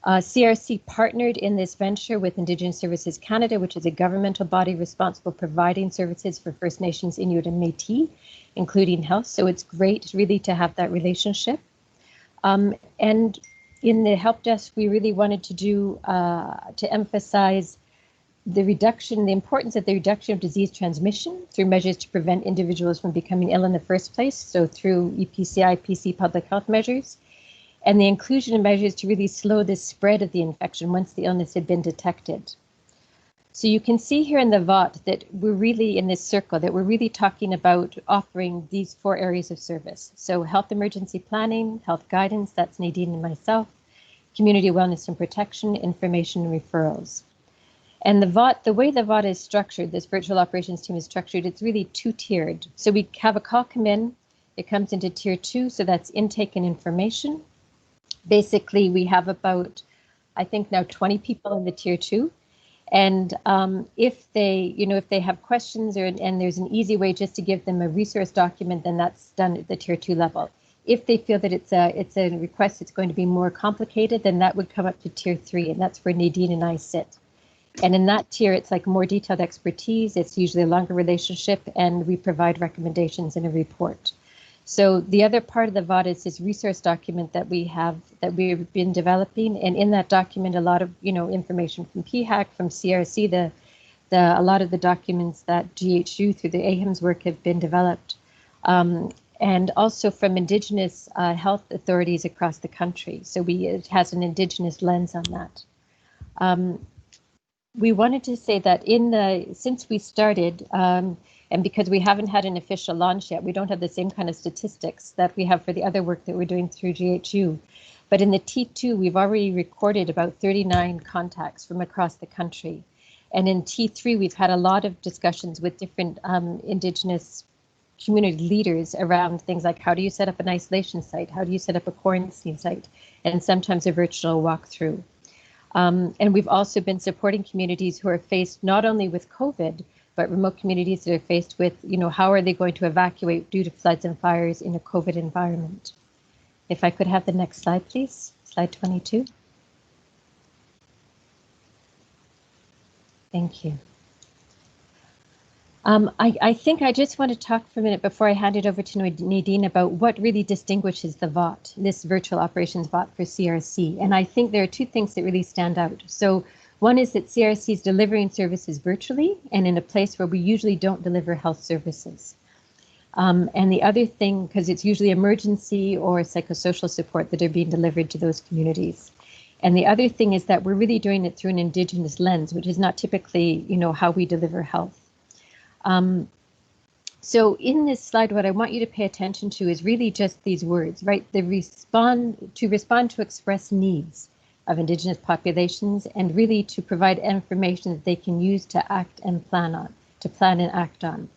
CRC partnered in this venture with Indigenous Services Canada, which is a governmental body responsible for providing services for First Nations, Inuit, and Métis, including health. So it's great really to have that relationship. And in the help desk, we really wanted to do to emphasize the importance of the reduction of disease transmission through measures to prevent individuals from becoming ill in the first place. So through EPC, IPC public health measures, and the inclusion of measures to really slow the spread of the infection once the illness had been detected. So you can see here in the VOT that we're really in this circle, that we're really talking about offering these 4 areas of service. So health emergency planning, health guidance, that's Nadine and myself, community wellness and protection, information and referrals. And the VOT, the way the VOT is structured, this virtual operations team is structured, it's really 2-tiered. So we have a call come in, it comes into tier 2, so that's intake and information. Basically, we have about I think now 20 people in the tier 2. And if they, if they have questions and there's an easy way just to give them a resource document, then that's done at the tier 2 level. If they feel that it's a request that's going to be more complicated, then that would come up to tier 3, and that's where Nadine and I sit. And in that tier, it's like more detailed expertise. It's usually a longer relationship, and we provide recommendations in a report. So the other part of the VOD is this resource document that we've been developing, and in that document, a lot of information from PHAC, from CRC, a lot of the documents that GHU through the AHIMS work have been developed, and also from Indigenous health authorities across the country. So it has an Indigenous lens on that. We wanted to say that since we started. And because we haven't had an official launch yet, we don't have the same kind of statistics that we have for the other work that we're doing through GHU. But in the T2, we've already recorded about 39 contacts from across the country. And in T3, we've had a lot of discussions with different Indigenous community leaders around things like how do you set up an isolation site? How do you set up a quarantine site? And sometimes a virtual walkthrough. And we've also been supporting communities who are faced not only with COVID, but remote communities that are faced with, how are they going to evacuate due to floods and fires in a COVID environment? If I could have the next slide, please. Slide 22. Thank you. I think I just want to talk for a minute before I hand it over to Nadine about what really distinguishes the VOT, this virtual operations VOT for CRC. And I think there are two things that really stand out. So one is that CRC is delivering services virtually and in a place where we usually don't deliver health services. And the other thing, because it's usually emergency or psychosocial support that are being delivered to those communities. And the other thing is that we're really doing it through an Indigenous lens, which is not typically, how we deliver health. So in this slide, what I want you to pay attention to is really just these words, right? To respond to express needs of Indigenous populations, and really to provide information that they can use to act and plan and act on.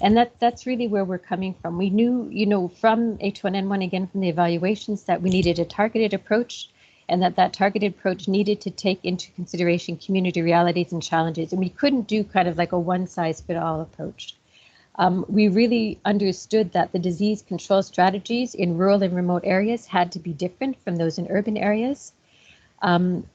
And that's really where we're coming from. We knew, from H1N1, again, from the evaluations, that we needed a targeted approach, and that targeted approach needed to take into consideration community realities and challenges. And we couldn't do kind of like a one-size-fits-all approach. We really understood that the disease control strategies in rural and remote areas had to be different from those in urban areas.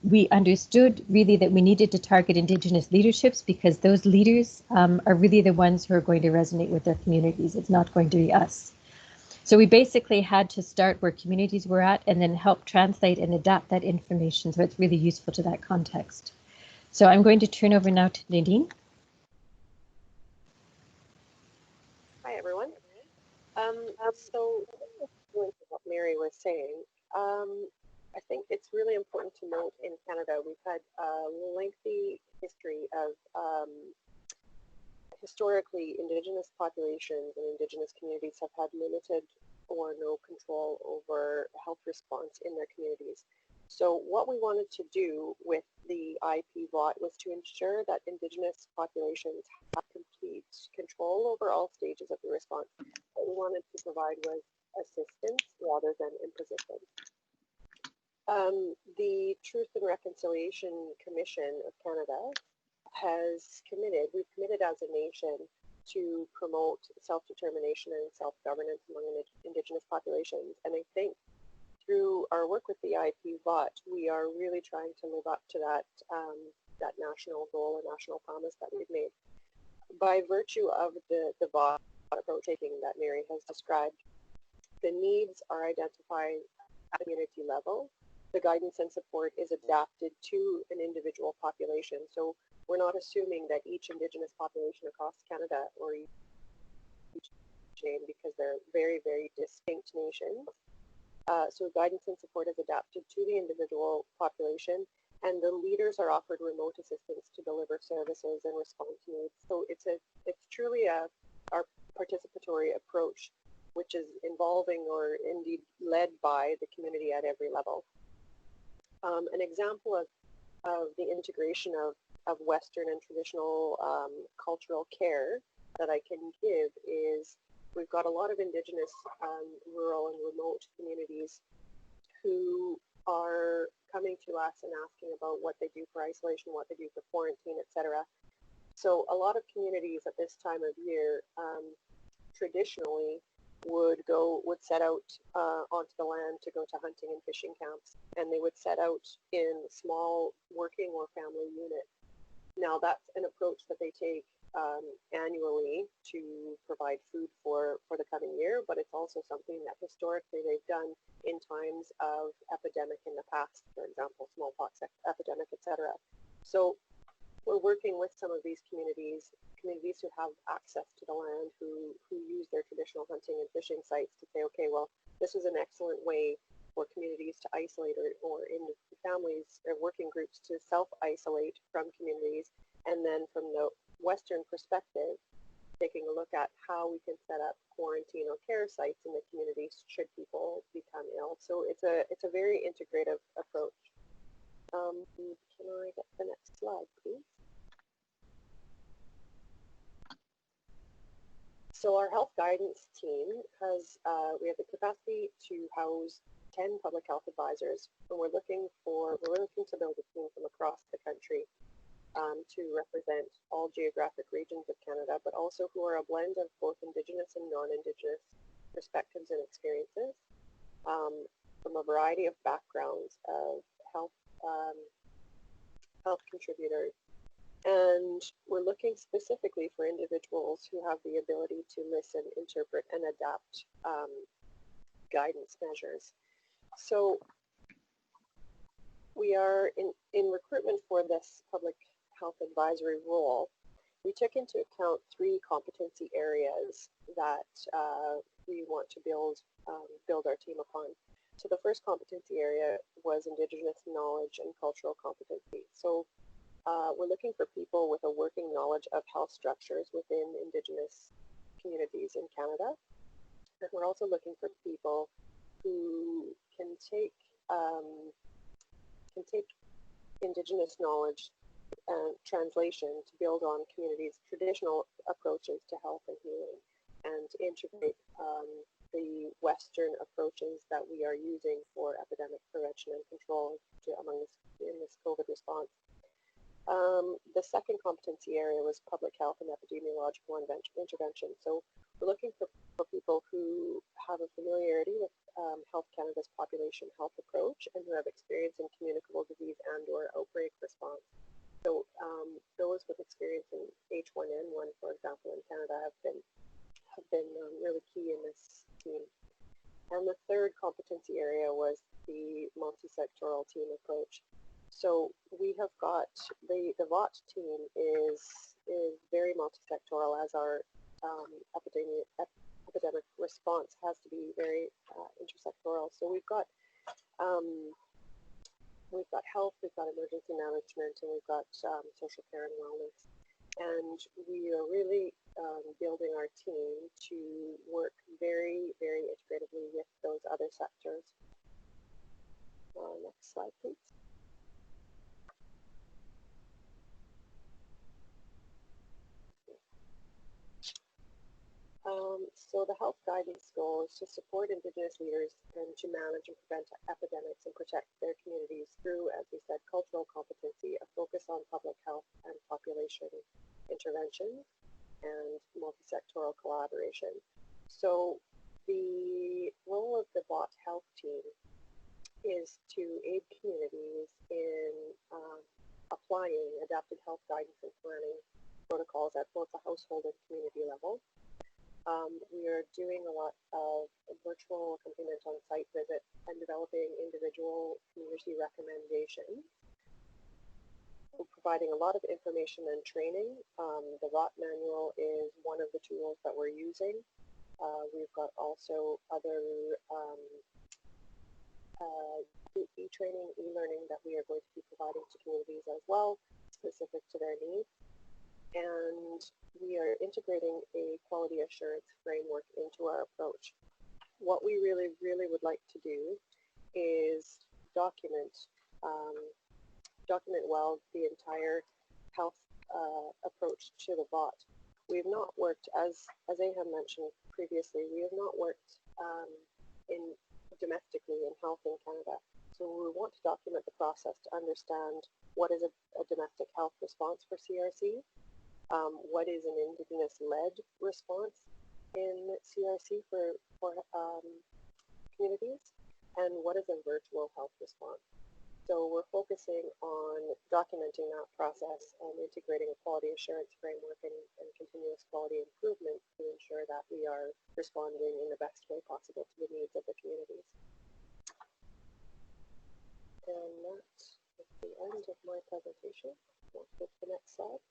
We understood really that we needed to target Indigenous leaderships because those leaders are really the ones who are going to resonate with their communities. It's not going to be us. So we basically had to start where communities were at and then help translate and adapt that information so it's really useful to that context. So I'm going to turn over now to Nadine. Hi, everyone. So what Mary was saying, I think it's really important to note in Canada, we've had a lengthy history of historically, Indigenous populations and Indigenous communities have had limited or no control over health response in their communities. So what we wanted to do with the IP VOT was to ensure that Indigenous populations have complete control over all stages of the response. What we wanted to provide was assistance rather than imposition. The Truth and Reconciliation Commission of Canada we've committed as a nation to promote self-determination and self-governance among Indigenous populations. And I think through our work with the IP VOT, we are really trying to live up to that national goal and national promise that we've made. By virtue of the VOT approach taking that Mary has described, the needs are identified at community level. The guidance and support is adapted to an individual population. So we're not assuming that each Indigenous population across Canada or each chain, because they're very, very distinct nations. So guidance and support is adapted to the individual population, and the leaders are offered remote assistance to deliver services and respond to needs. So it's truly our participatory approach, which is involving or indeed led by the community at every level. An example of the integration of Western and traditional cultural care that I can give is we've got a lot of Indigenous rural and remote communities who are coming to us and asking about what they do for isolation, what they do for quarantine, etc. So a lot of communities at this time of year traditionally would set out onto the land to go to hunting and fishing camps, and they would set out in small working or family units. Now that's an approach that they take annually to provide food for the coming year, but it's also something that historically they've done in times of epidemic in the past, for example, smallpox epidemic, etc. So we're working with some of these communities who have access to the land, who use their traditional hunting and fishing sites to say, okay, well, this is an excellent way for communities to isolate or in families or working groups to self-isolate from communities. And then from the Western perspective, taking a look at how we can set up quarantine or care sites in the communities should people become ill. So it's a very integrative approach. Can I get the next slide, please? So our health guidance team has, we have the capacity to house 10 public health advisors, and we're looking to build a team from across the country to represent all geographic regions of Canada, but also who are a blend of both Indigenous and non-Indigenous perspectives and experiences from a variety of backgrounds of health contributors. And we're looking specifically for individuals who have the ability to listen, interpret, and adapt guidance measures. So we are in recruitment for this public health advisory role. We took into account 3 competency areas that we want to build our team upon. So the first competency area was Indigenous knowledge and cultural competency. So we're looking for people with a working knowledge of health structures within Indigenous communities in Canada. And we're also looking for people who can take Indigenous knowledge and translation to build on communities' traditional approaches to health and healing, and integrate the Western approaches that we are using for epidemic prevention and control in this COVID response. The second competency area was public health and epidemiological intervention. So we're looking for people who have a familiarity with Health Canada's population health approach and who have experience in communicable disease and or outbreak response. So those with experience in H1N1, for example, in Canada have been really key in this team. And the third competency area was the multi-sectoral team approach. So we have got the VOT team is very multi-sectoral, as our epidemic response has to be very intersectoral. So we've got health, we've got emergency management, and we've got social care and wellness. And we are really building our team to work very, very integratively with those other sectors. Next slide, please. So the health guidance goal is to support Indigenous leaders and to manage and prevent epidemics and protect their communities through, as we said, cultural competency, a focus on public health and population intervention, and multi-sectoral collaboration. So the role of the VOT health team is to aid communities in applying adapted health guidance and planning protocols at both the household and community level. We are doing a lot of virtual accompaniment on site visits and developing individual community recommendations. We're providing a lot of information and training. The VOT manual is one of the tools that we're using. We've got also other e-training, e-learning that we are going to be providing to communities as well, specific to their needs. And we are integrating a quality assurance framework into our approach. What we really, really would like to do is document well the entire health approach to the VOT. We have not worked, as Aham mentioned previously, we have not worked domestically in health in Canada. So we want to document the process to understand what is a domestic health response for CRC, what is an Indigenous-led response in CRC for communities, and what is a virtual health response. So we're focusing on documenting that process and integrating a quality assurance framework and continuous quality improvement to ensure that we are responding in the best way possible to the needs of the communities. And that's the end of my presentation. Let's go to the next slide.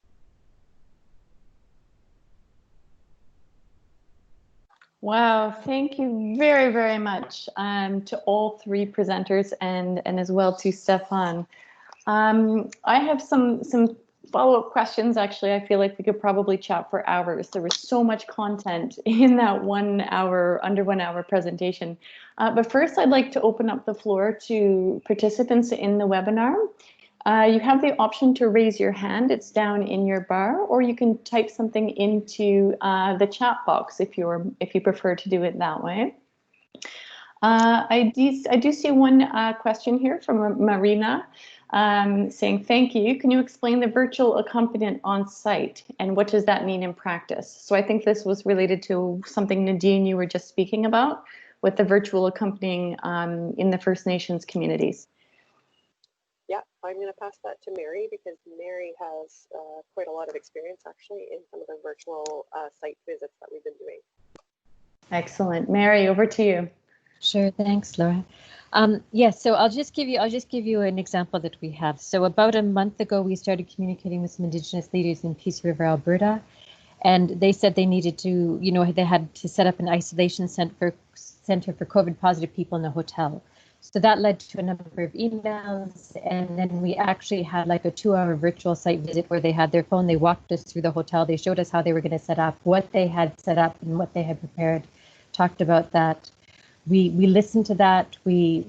Wow, thank you very, very much to all three presenters and as well to Stefan. I have some follow-up questions. Actually, I feel like we could probably chat for hours. There was so much content in that under 1 hour presentation. But first, I'd like to open up the floor to participants in the webinar. You have the option to raise your hand. It's down in your bar, or you can type something into the chat box if you prefer to do it that way. I do see one question here from Marina saying, thank you. Can you explain the virtual accompaniment on site and what does that mean in practice? So I think this was related to something, Nadine, you were just speaking about with the virtual accompanying in the First Nations communities. Yeah, I'm going to pass that to Mary because Mary has quite a lot of experience actually in some of the virtual site visits that we've been doing. Excellent. Mary, over to you. Sure, thanks, Laura. Yes, so I'll just give you an example that we have. So about a month ago, we started communicating with some Indigenous leaders in Peace River, Alberta, and they said they needed to, they had to set up an isolation center for COVID positive people in a hotel. So that led to a number of emails, and then we actually had like a 2-hour virtual site visit where they had their phone, they walked us through the hotel, they showed us how they were going to set up, what they had set up and what they had prepared, talked about that. We listened to that, we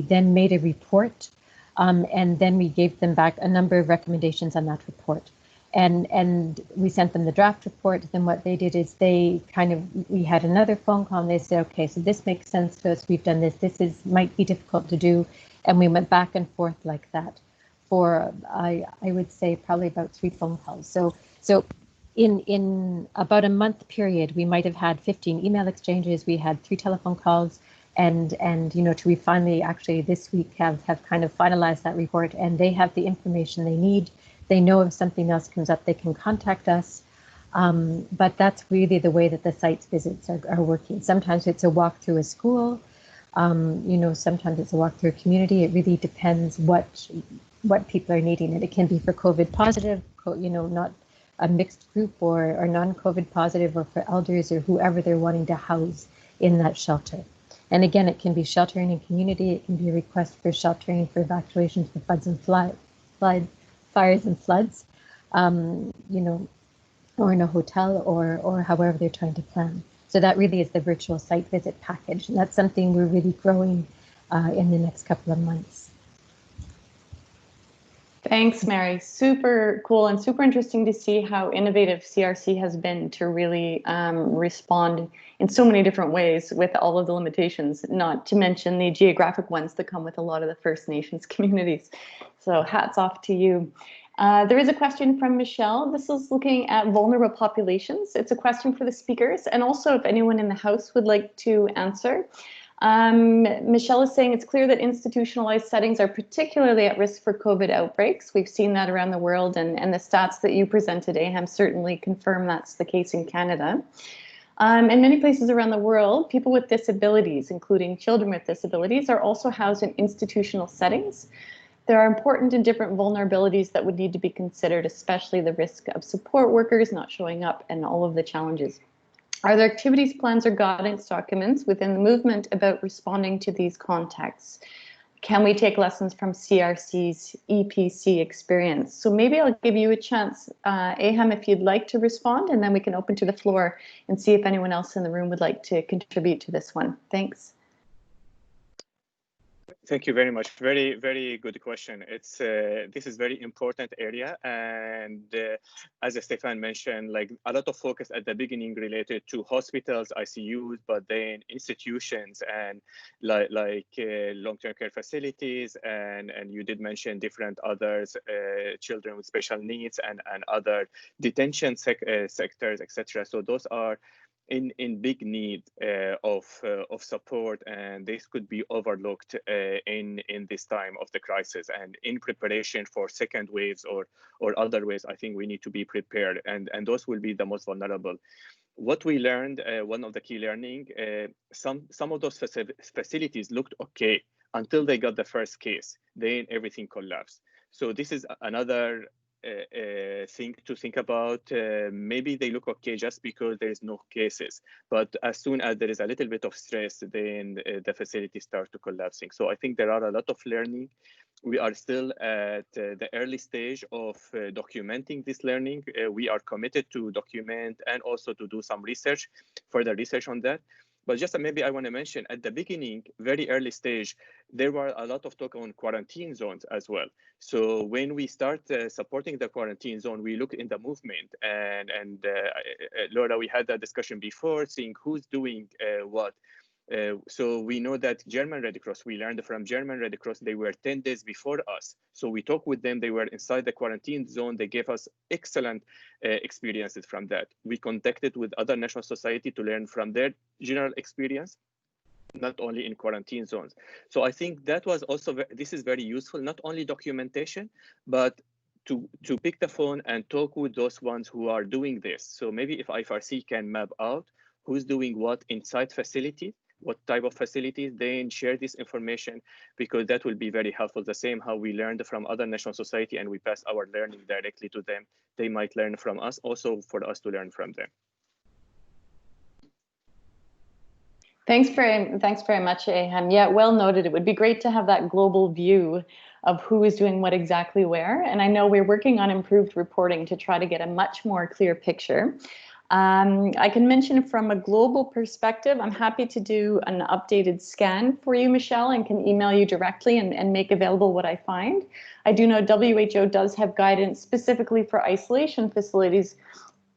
then made a report, and then we gave them back a number of recommendations on that report. And we sent them the draft report. Then what they did is we had another phone call and they said, okay, so this makes sense to us. We've done this. This might be difficult to do. And we went back and forth like that for, I would say probably about 3 phone calls. So in about a month period, we might have had 15 email exchanges. We had 3 telephone calls and we finally actually this week have kind of finalized that report, and they have the information they need. They know if something else comes up, they can contact us. But that's really the way that the site visits are working. Sometimes it's a walk through a school, sometimes it's a walk through a community. It really depends what people are needing. And it can be for COVID positive, not a mixed group or non-COVID positive, or for elders or whoever they're wanting to house in that shelter. And again, it can be sheltering in community. It can be a request for sheltering for evacuations for fires and floods, or in a hotel or however they're trying to plan. So that really is the virtual site visit package. And that's something we're really growing in the next couple of months. Thanks, Mary. Super cool and super interesting to see how innovative CRC has been to really respond in so many different ways with all of the limitations, not to mention the geographic ones that come with a lot of the First Nations communities. So hats off to you. There is a question from Michelle. This is looking at vulnerable populations. It's a question for the speakers, and also if anyone in the House would like to answer. Michelle is saying it's clear that institutionalized settings are particularly at risk for COVID outbreaks. We've seen that around the world, and the stats that you presented, AHAM, certainly confirm that's the case in Canada. In many places around the world, people with disabilities, including children with disabilities, are also housed in institutional settings. There are important and different vulnerabilities that would need to be considered, especially the risk of support workers not showing up and all of the challenges. Are there activities plans or guidance documents within the movement about responding to these contexts? Can we take lessons from CRC's EPC experience? So maybe I'll give you a chance, AHAM, if you'd like to respond, and then we can open to the floor and see if anyone else in the room would like to contribute to this one. Thanks. Thank you very much. Very, very good question. It's this is very important area, and as Stefan mentioned, like a lot of focus at the beginning related to hospitals, ICUs, but then institutions and like long-term care facilities, and you did mention different others, children with special needs, and other detention sectors, etc. So those are in big need of support, and this could be overlooked in this time of the crisis. And in preparation for second waves or other waves, I think we need to be prepared, and those will be the most vulnerable. What we learned, one of the key learning, some of those facilities looked okay until they got the first case. Then everything collapsed. So this is another thing to think about. Maybe they look okay just because there is no cases, but as soon as there is a little bit of stress, then the facilities start to collapsing. So I think there are a lot of learning. We are still at the early stage of documenting this learning. We are committed to document and also to do some research, further research on that. But just maybe I want to mention at the beginning, very early stage, there were a lot of talk on quarantine zones as well. So when we start supporting the quarantine zone, we look in the movement, and Laura, we had that discussion before, seeing who's doing what. So we know that German Red Cross, we learned from German Red Cross, they were 10 days before us. So we talked with them, they were inside the quarantine zone. They gave us excellent experiences from that. We contacted with other national society to learn from their general experience, not only in quarantine zones. So I think that was also, this is very useful, not only documentation, but to pick the phone and talk with those ones who are doing this. So maybe if IFRC can map out who's doing what inside facility, what type of facilities, then share this information, because that will be very helpful. The same how we learned from other national society and we pass our learning directly to them. They might learn from us, also for us to learn from them. Thanks very much, Aham. Yeah, well noted. It would be great to have that global view of who is doing what exactly where. And I know we're working on improved reporting to try to get a much more clear picture. I can mention from a global perspective, I'm happy to do an updated scan for you, Michelle, and can email you directly and make available what I find. I do know WHO does have guidance specifically for isolation facilities,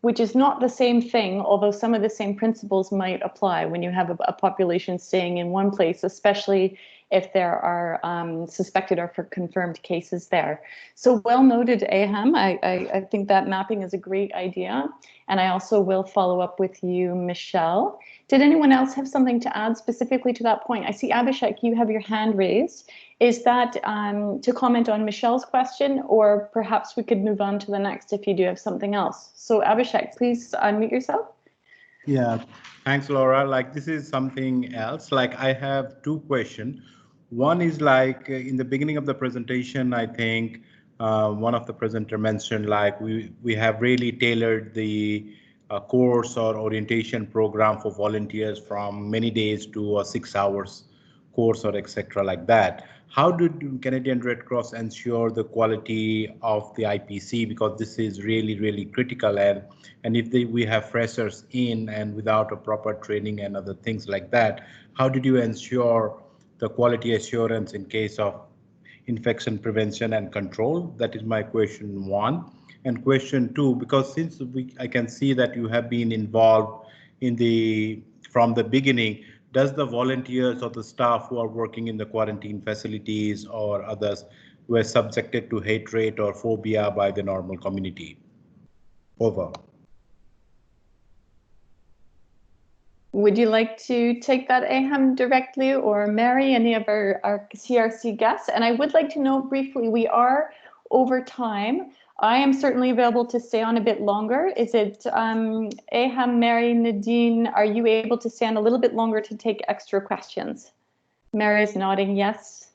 which is not the same thing, although some of the same principles might apply when you have a population staying in one place, especially if there are suspected or confirmed cases there. So well noted, Aham. I think that mapping is a great idea. And I also will follow up with you, Michelle. Did anyone else have something to add specifically to that point? I see, Abhishek, you have your hand raised. Is that to comment on Michelle's question, or perhaps we could move on to the next if you do have something else? So Abhishek, please unmute yourself. Yeah, thanks, Laura. Like, this is something else. Like, I have two questions. One is like in the beginning of the presentation, I think one of the presenter mentioned like we have really tailored the course or orientation program for volunteers from many days to a 6 hours course or etc. like that. How did Canadian Red Cross ensure the quality of the IPC? Because this is really, really critical. And if we have freshers in and without a proper training and other things like that, how did you ensure the quality assurance in case of infection prevention and control? That is my question one. And question two, because since I can see that you have been involved in from the beginning, does the volunteers or the staff who are working in the quarantine facilities or others were subjected to hatred or phobia by the normal community? Over. Would you like to take that, Aham, directly, or Mary, any of our CRC guests? And I would like to know briefly, we are over time. I am certainly available to stay on a bit longer. Is it Aham, Mary, Nadine, are you able to stay on a little bit longer to take extra questions? Mary is nodding yes.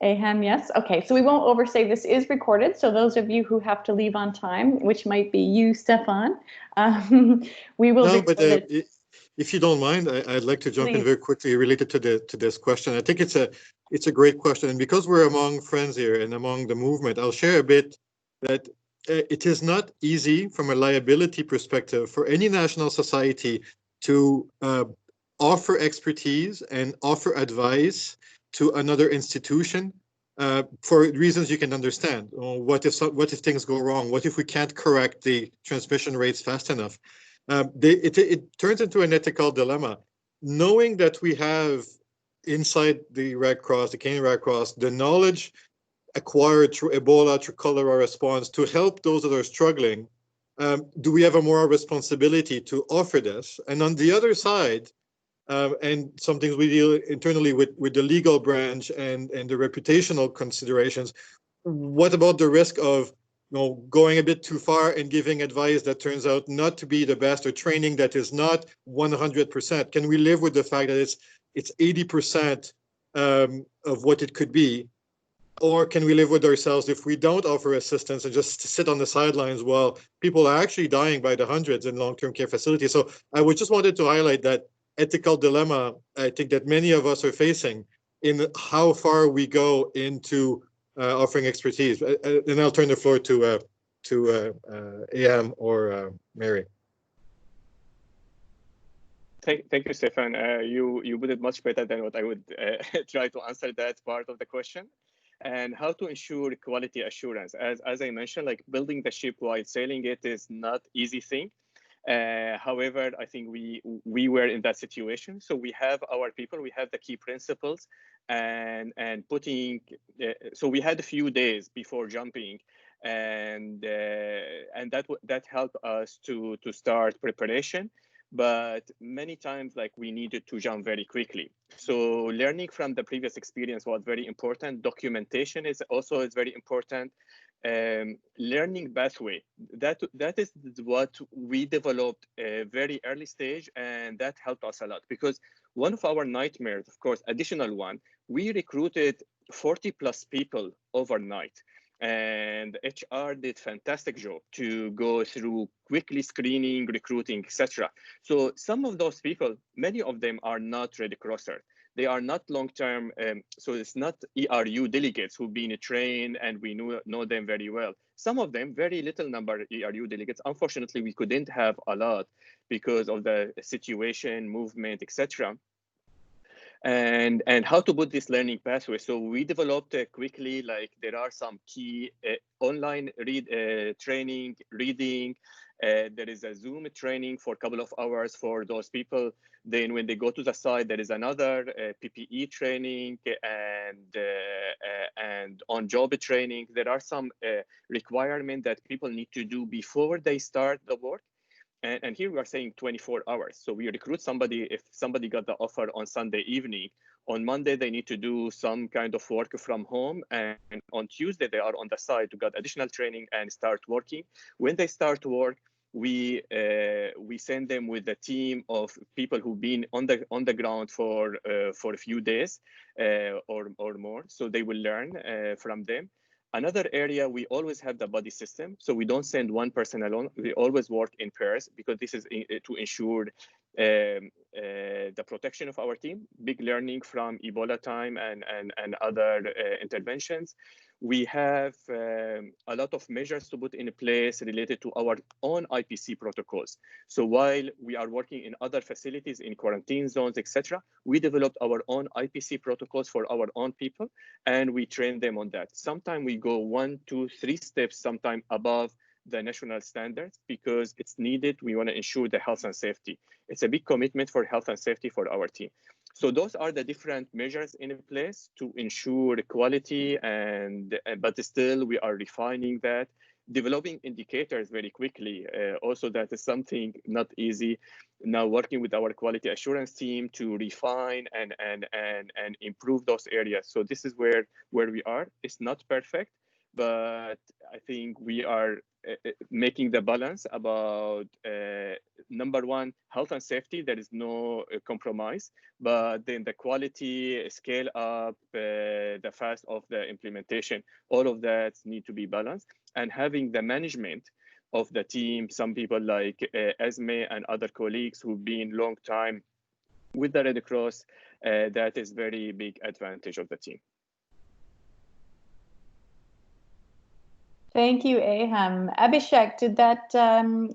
Aham, yes. Okay, so we won't overstay. This is recorded, so those of you who have to leave on time, which might be you, Stefan, we will record it. If you don't mind, I'd like to jump in very quickly related to this question. I think it's a great question, and because we're among friends here and among the movement, I'll share a bit that it is not easy from a liability perspective for any national society to offer expertise and offer advice to another institution for reasons you can understand. What if things go wrong? What if we can't correct the transmission rates fast enough? It turns into an ethical dilemma. Knowing that we have inside the Red Cross, the Canadian Red Cross, the knowledge acquired through Ebola, through cholera response to help those that are struggling, do we have a moral responsibility to offer this? And on the other side, and some things we deal internally with the legal branch and the reputational considerations, what about the risk of going a bit too far and giving advice that turns out not to be the best, or training that is not 100%? Can we live with the fact that it's 80% of what it could be? Or can we live with ourselves if we don't offer assistance and just sit on the sidelines while people are actually dying by the hundreds in long-term care facilities? So I just wanted to highlight that ethical dilemma I think that many of us are facing in how far we go into offering expertise. And I'll turn the floor to AM or Mary. Thank you, Stefan. You put it much better than what I would try to answer that part of the question. And how to ensure quality assurance. As I mentioned, like building the ship while sailing it is not easy thing. However, I think we were in that situation. So we have our people, we have the key principles, and putting. So we had a few days before jumping, and that helped us to start preparation. But many times, like, we needed to jump very quickly. So learning from the previous experience was very important. Documentation is very important. Learning pathway, that is what we developed a very early stage, and that helped us a lot, because one of our nightmares, of course, additional one, we recruited 40 plus people overnight. And HR did fantastic job to go through quickly screening, recruiting, etc. So some of those people, many of them are not Red Crossers. They are not long-term, so it's not ERU delegates who've been trained and we know them very well. Some of them, very little number ERU delegates. Unfortunately, we couldn't have a lot because of the situation, movement, etc. And how to put this learning pathway. So we developed quickly, like there are some key online training, reading. There is a Zoom training for a couple of hours for those people. Then when they go to the site, there is another PPE training and on-job training. There are some requirements that people need to do before they start the work. And here we are saying 24 hours. So we recruit somebody, if somebody got the offer on Sunday evening, on Monday, they need to do some kind of work from home. And on Tuesday, they are on the site to get additional training and start working. When they start work, we send them with a team of people who've been on the ground for a few days or more. So they will learn from them. Another area, we always have the buddy system. So we don't send one person alone. We always work in pairs, because this is to ensure the protection of our team. Big learning from Ebola time and other interventions. We have a lot of measures to put in place related to our own IPC protocols. So while we are working in other facilities, in quarantine zones, etc., we developed our own IPC protocols for our own people, and we train them on that. Sometimes we go 1, 2, 3 steps, sometimes above the national standards, because it's needed. We want to ensure the health and safety. It's a big commitment for health and safety for our team. So those are the different measures in place to ensure quality, but still we are refining that, developing indicators very quickly. Also, that is something not easy. Now working with our quality assurance team to refine and improve those areas. So this is where we are. It's not perfect, but I think we are making the balance about number one, health and safety. There is no compromise, but then the quality, scale up, the fast of the implementation, all of that need to be balanced. And having the management of the team, some people like Esme and other colleagues who've been long time with the Red Cross, that is very big advantage of the team. Thank you, Aham. Abhishek, did that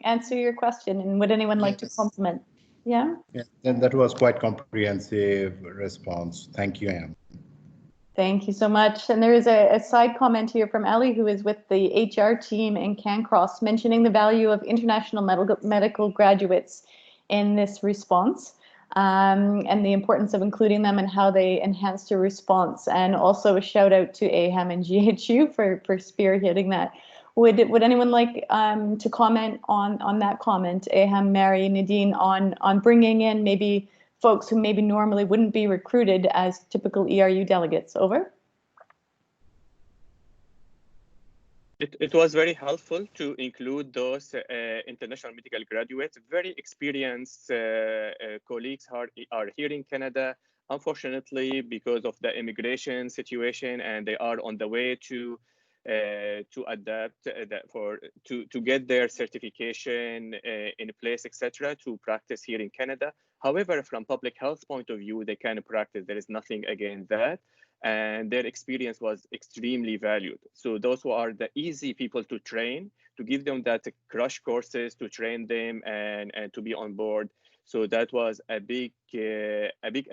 answer your question? And would anyone like to complement? Yeah? Yeah, and that was quite comprehensive response. Thank you, Anne. Thank you so much. And there is a side comment here from Ellie, who is with the HR team in Cancross, mentioning the value of international medical graduates in this response, and the importance of including them and how they enhance the response. And also a shout out to AHAM and GHU for spearheading that. Would anyone like to comment on that comment, AHAM, Mary, Nadine, on bringing in maybe folks who maybe normally wouldn't be recruited as typical ERU delegates? Over. It was very helpful to include those international medical graduates, very experienced colleagues are here in Canada. Unfortunately, because of the immigration situation, and they are on the way to adapt to get their certification in place, etc., to practice here in Canada. However, from public health point of view, they can practice. There is nothing against that, and their experience was extremely valued. So those who are the easy people to train, to give them that crash courses to train them and to be on board. So that was a big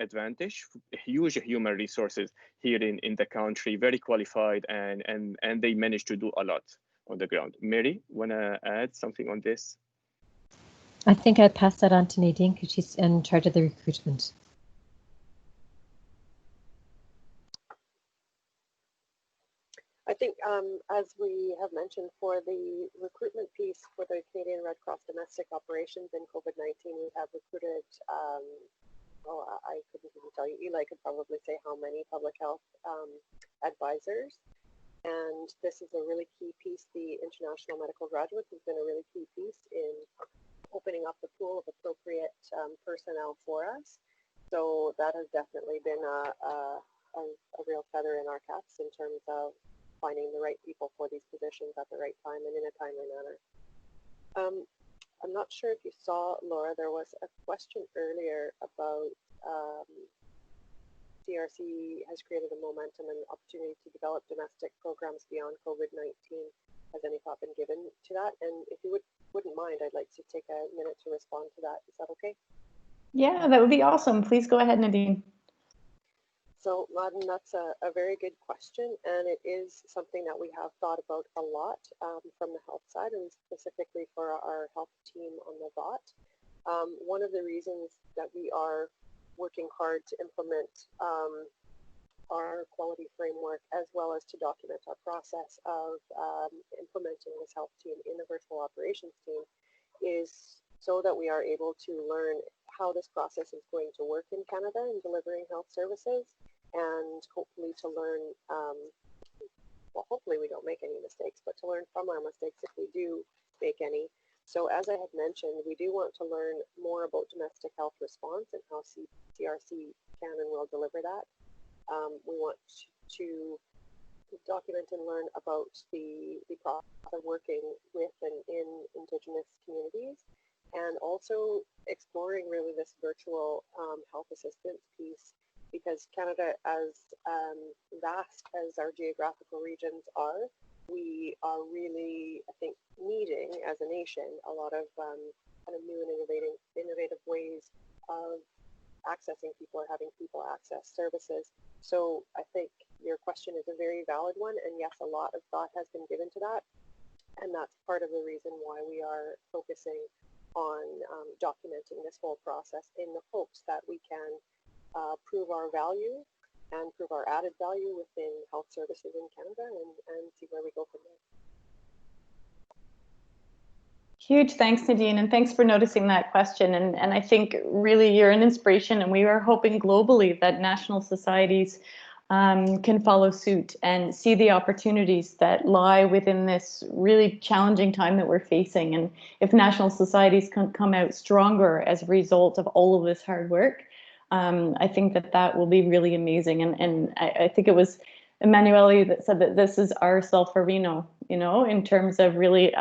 advantage, huge human resources here in the country, very qualified, and they managed to do a lot on the ground. Mary, wanna add something on this? I think I'd pass that on to Nadine because she's in charge of the recruitment. I think, as we have mentioned, for the recruitment piece for the Canadian Red Cross domestic operations in COVID-19, we have recruited, well, I couldn't even tell you, Eli could probably say how many public health advisors. And this is a really key piece. The international medical graduates has been a really key piece in opening up the pool of appropriate personnel for us. So that has definitely been a real feather in our caps in terms of finding the right people for these positions at the right time and in a timely manner. I'm not sure if you saw, Laura, there was a question earlier about CRC has created a momentum and opportunity to develop domestic programs beyond COVID-19. Has any thought been given to that? And if you wouldn't mind, I'd like to take a minute to respond to that. Is that okay? Yeah, that would be awesome. Please go ahead, Nadine. So, Madden, that's a very good question, and it is something that we have thought about a lot from the health side, and specifically for our health team on the VOT. One of the reasons that we are working hard to implement our quality framework, as well as to document our process of implementing this health team in the virtual operations team, is so that we are able to learn how this process is going to work in Canada in delivering health services, and hopefully to learn, well, hopefully we don't make any mistakes, but to learn from our mistakes if we do make any. So as I had mentioned, we do want to learn more about domestic health response and how CRC can and will deliver that. We want to document and learn about the process of working with and in Indigenous communities, and also exploring really this virtual health assistance piece, because Canada, as vast as our geographical regions are, we are really, I think, needing as a nation a lot of kind of new and innovative ways of accessing people or having people access services. So I think your question is a very valid one, and yes, a lot of thought has been given to that, and that's part of the reason why we are focusing on documenting this whole process in the hopes that we can prove our value and prove our added value within health services in Canada, and see where we go from there. Huge thanks, Nadine, and thanks for noticing that question. And I think really you're an inspiration, and we are hoping globally that national societies can follow suit and see the opportunities that lie within this really challenging time that we're facing. And if national societies can come out stronger as a result of all of this hard work, I think that will be really amazing. And I think it was Emanuele that said that this is our Solferino, in terms of really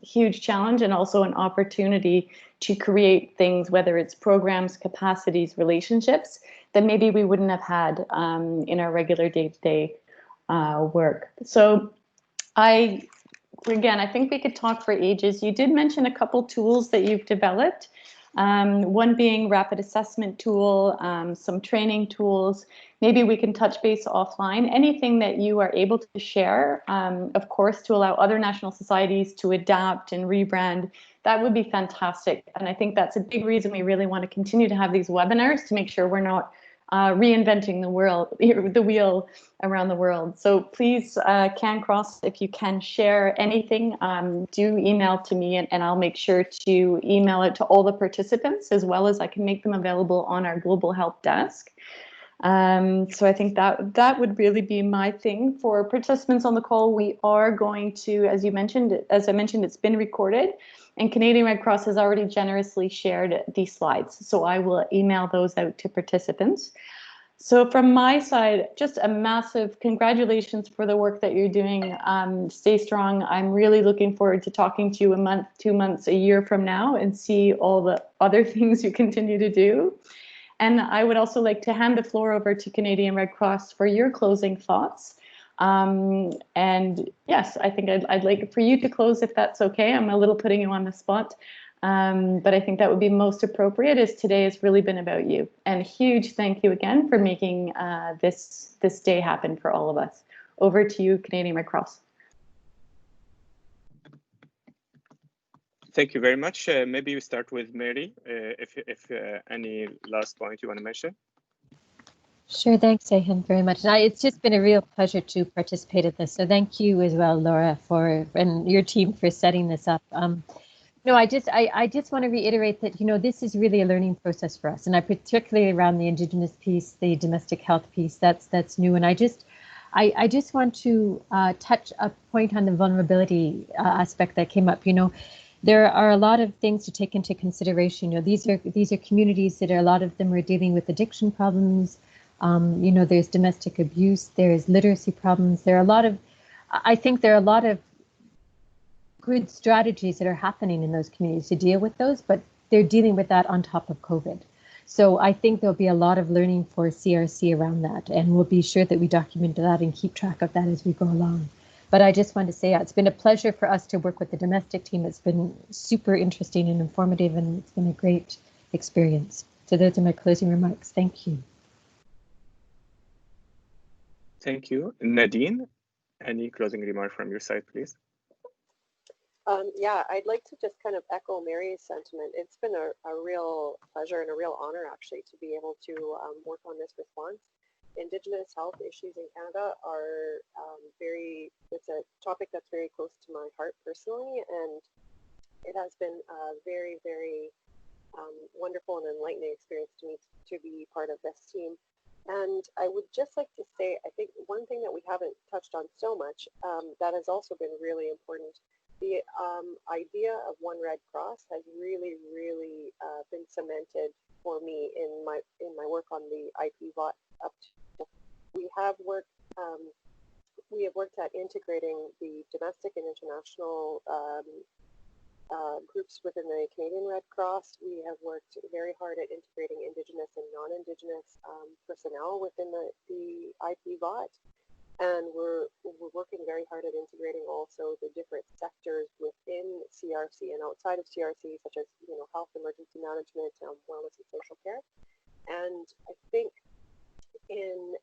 huge challenge and also an opportunity to create things, whether it's programs, capacities, relationships that maybe we wouldn't have had in our regular day-to-day work. So I think we could talk for ages. You did mention a couple tools that you've developed. One being rapid assessment tool, some training tools. Maybe we can touch base offline. Anything that you are able to share, of course, to allow other national societies to adapt and rebrand, that would be fantastic. And I think that's a big reason we really want to continue to have these webinars, to make sure we're not reinventing the wheel around the world. So please, CanCross, if you can share anything, do email to me, and I'll make sure to email it to all the participants, as well as I can make them available on our global help desk. So I think that would really be my thing. For participants on the call, we are going to, as I mentioned, it's been recorded, and Canadian Red Cross has already generously shared these slides. So I will email those out to participants. So from my side, just a massive congratulations for the work that you're doing. Stay strong. I'm really looking forward to talking to you a month, 2 months, a year from now, and see all the other things you continue to do. And I would also like to hand the floor over to Canadian Red Cross for your closing thoughts. And yes, I think I'd like for you to close, if that's okay. I'm a little putting you on the spot, but I think that would be most appropriate, as today has really been about you. And a huge thank you again for making this day happen for all of us. Over to you, Canadian Red Cross. Thank you very much. Maybe we start with Mary, if any last point you want to mention. Sure, thanks, Seyhan, very much. And it's just been a real pleasure to participate in this. So thank you as well, Laura, and your team for setting this up. No, I just want to reiterate that, this is really a learning process for us, and I particularly around the Indigenous piece, the domestic health piece, that's new. And I just want to touch a point on the vulnerability aspect that came up. There are a lot of things to take into consideration. These are communities that a lot of them are dealing with addiction problems. There's domestic abuse, there's literacy problems. I think there are a lot of good strategies that are happening in those communities to deal with those, but they're dealing with that on top of COVID. So I think there'll be a lot of learning for CRC around that, and we'll be sure that we document that and keep track of that as we go along. But I just want to say it's been a pleasure for us to work with the domestic team. It's been super interesting and informative, and it's been a great experience. So those are my closing remarks. Thank you. Thank you. Nadine, any closing remark from your side, please? Yeah, I'd like to just kind of echo Mary's sentiment. It's been a real pleasure and a real honor, actually, to be able to work on this response. Indigenous health issues in Canada are it's a topic that's very close to my heart personally, and it has been a very, very wonderful and enlightening experience to me to be part of this team. And I would just like to say, I think one thing that we haven't touched on so much that has also been really important, the idea of One Red Cross has really, really been cemented for me in my work on the IPVOT up to. We have worked at integrating the domestic and international groups within the Canadian Red Cross. We have worked very hard at integrating Indigenous and non-Indigenous personnel within the IPVOT. And we're working very hard at integrating also the different sectors within CRC and outside of CRC, such as health, emergency management, wellness, and social care. And I think in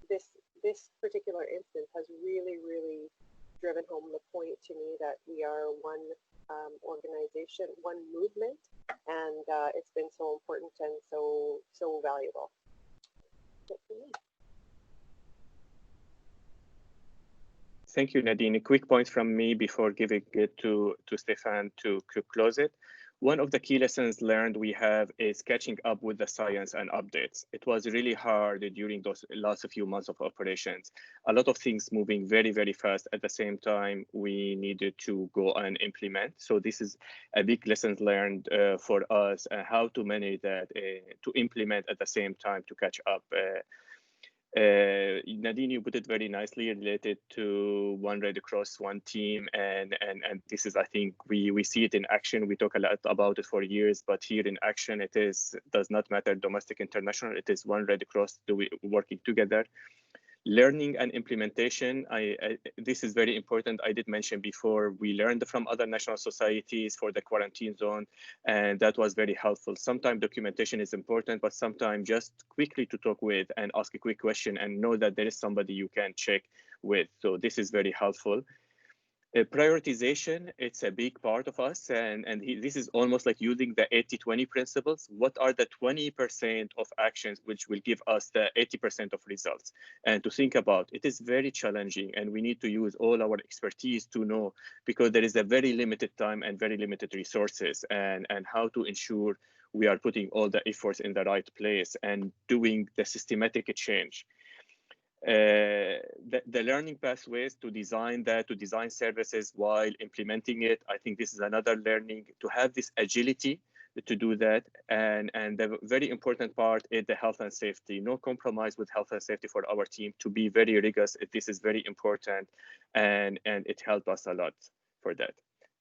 this particular instance has really, really driven home the point to me that we are one organization, one movement, and it's been so important and so valuable. Thank you, Nadine. A quick point from me before giving it to Stefan to close it. One of the key lessons learned we have is catching up with the science and updates. It was really hard during those last few months of operations. A lot of things moving very, very fast. At the same time, we needed to go and implement. So this is a big lesson learned for us, how to manage that, to implement at the same time to catch up. Nadine, you put it very nicely related to One Red Cross, one team, and this is, I think, we see it in action. We talk a lot about it for years, but here in action, does not matter domestic, international. It is One Red Cross working together. Learning and implementation, this is very important. I did mention before, we learned from other national societies for the quarantine zone, and that was very helpful. Sometimes documentation is important, but sometimes just quickly to talk with and ask a quick question and know that there is somebody you can check with. So this is very helpful. Prioritization, it's a big part of us, and this is almost like using the 80-20 principles. What are the 20% of actions which will give us the 80% of results? And to think about, it is very challenging, and we need to use all our expertise to know, because there is a very limited time and very limited resources, and how to ensure we are putting all the efforts in the right place and doing the systematic change. The learning pathways to design that, to design services while implementing it. I think this is another learning, to have this agility to do that. And the very important part is the health and safety. No compromise with health and safety for our team, to be very rigorous. This is very important, and it helped us a lot for that.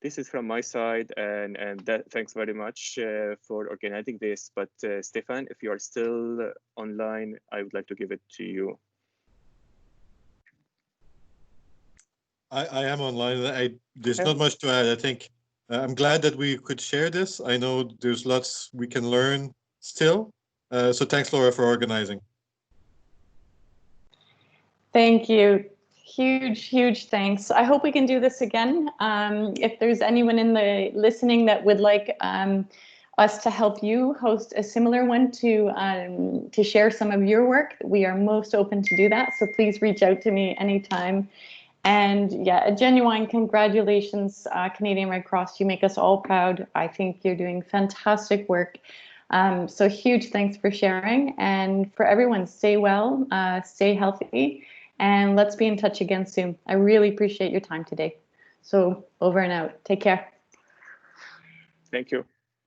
This is from my side, and thanks very much for organizing this. But Stefan, if you are still online, I would like to give it to you. I am online. There's not much to add. I think I'm glad that we could share this. I know there's lots we can learn still. So thanks, Laura, for organizing. Thank you. Huge thanks. I hope we can do this again. If there's anyone in the listening that would like us to help you host a similar one to share some of your work, we are most open to do that. So please reach out to me anytime. And yeah, a genuine congratulations, Canadian Red Cross. You make us all proud. I think you're doing fantastic work. So huge thanks for sharing, and for everyone, stay well, stay healthy, and let's be in touch again soon. I really appreciate your time today. So over and out. Take care. Thank you.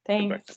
Thanks. Goodbye.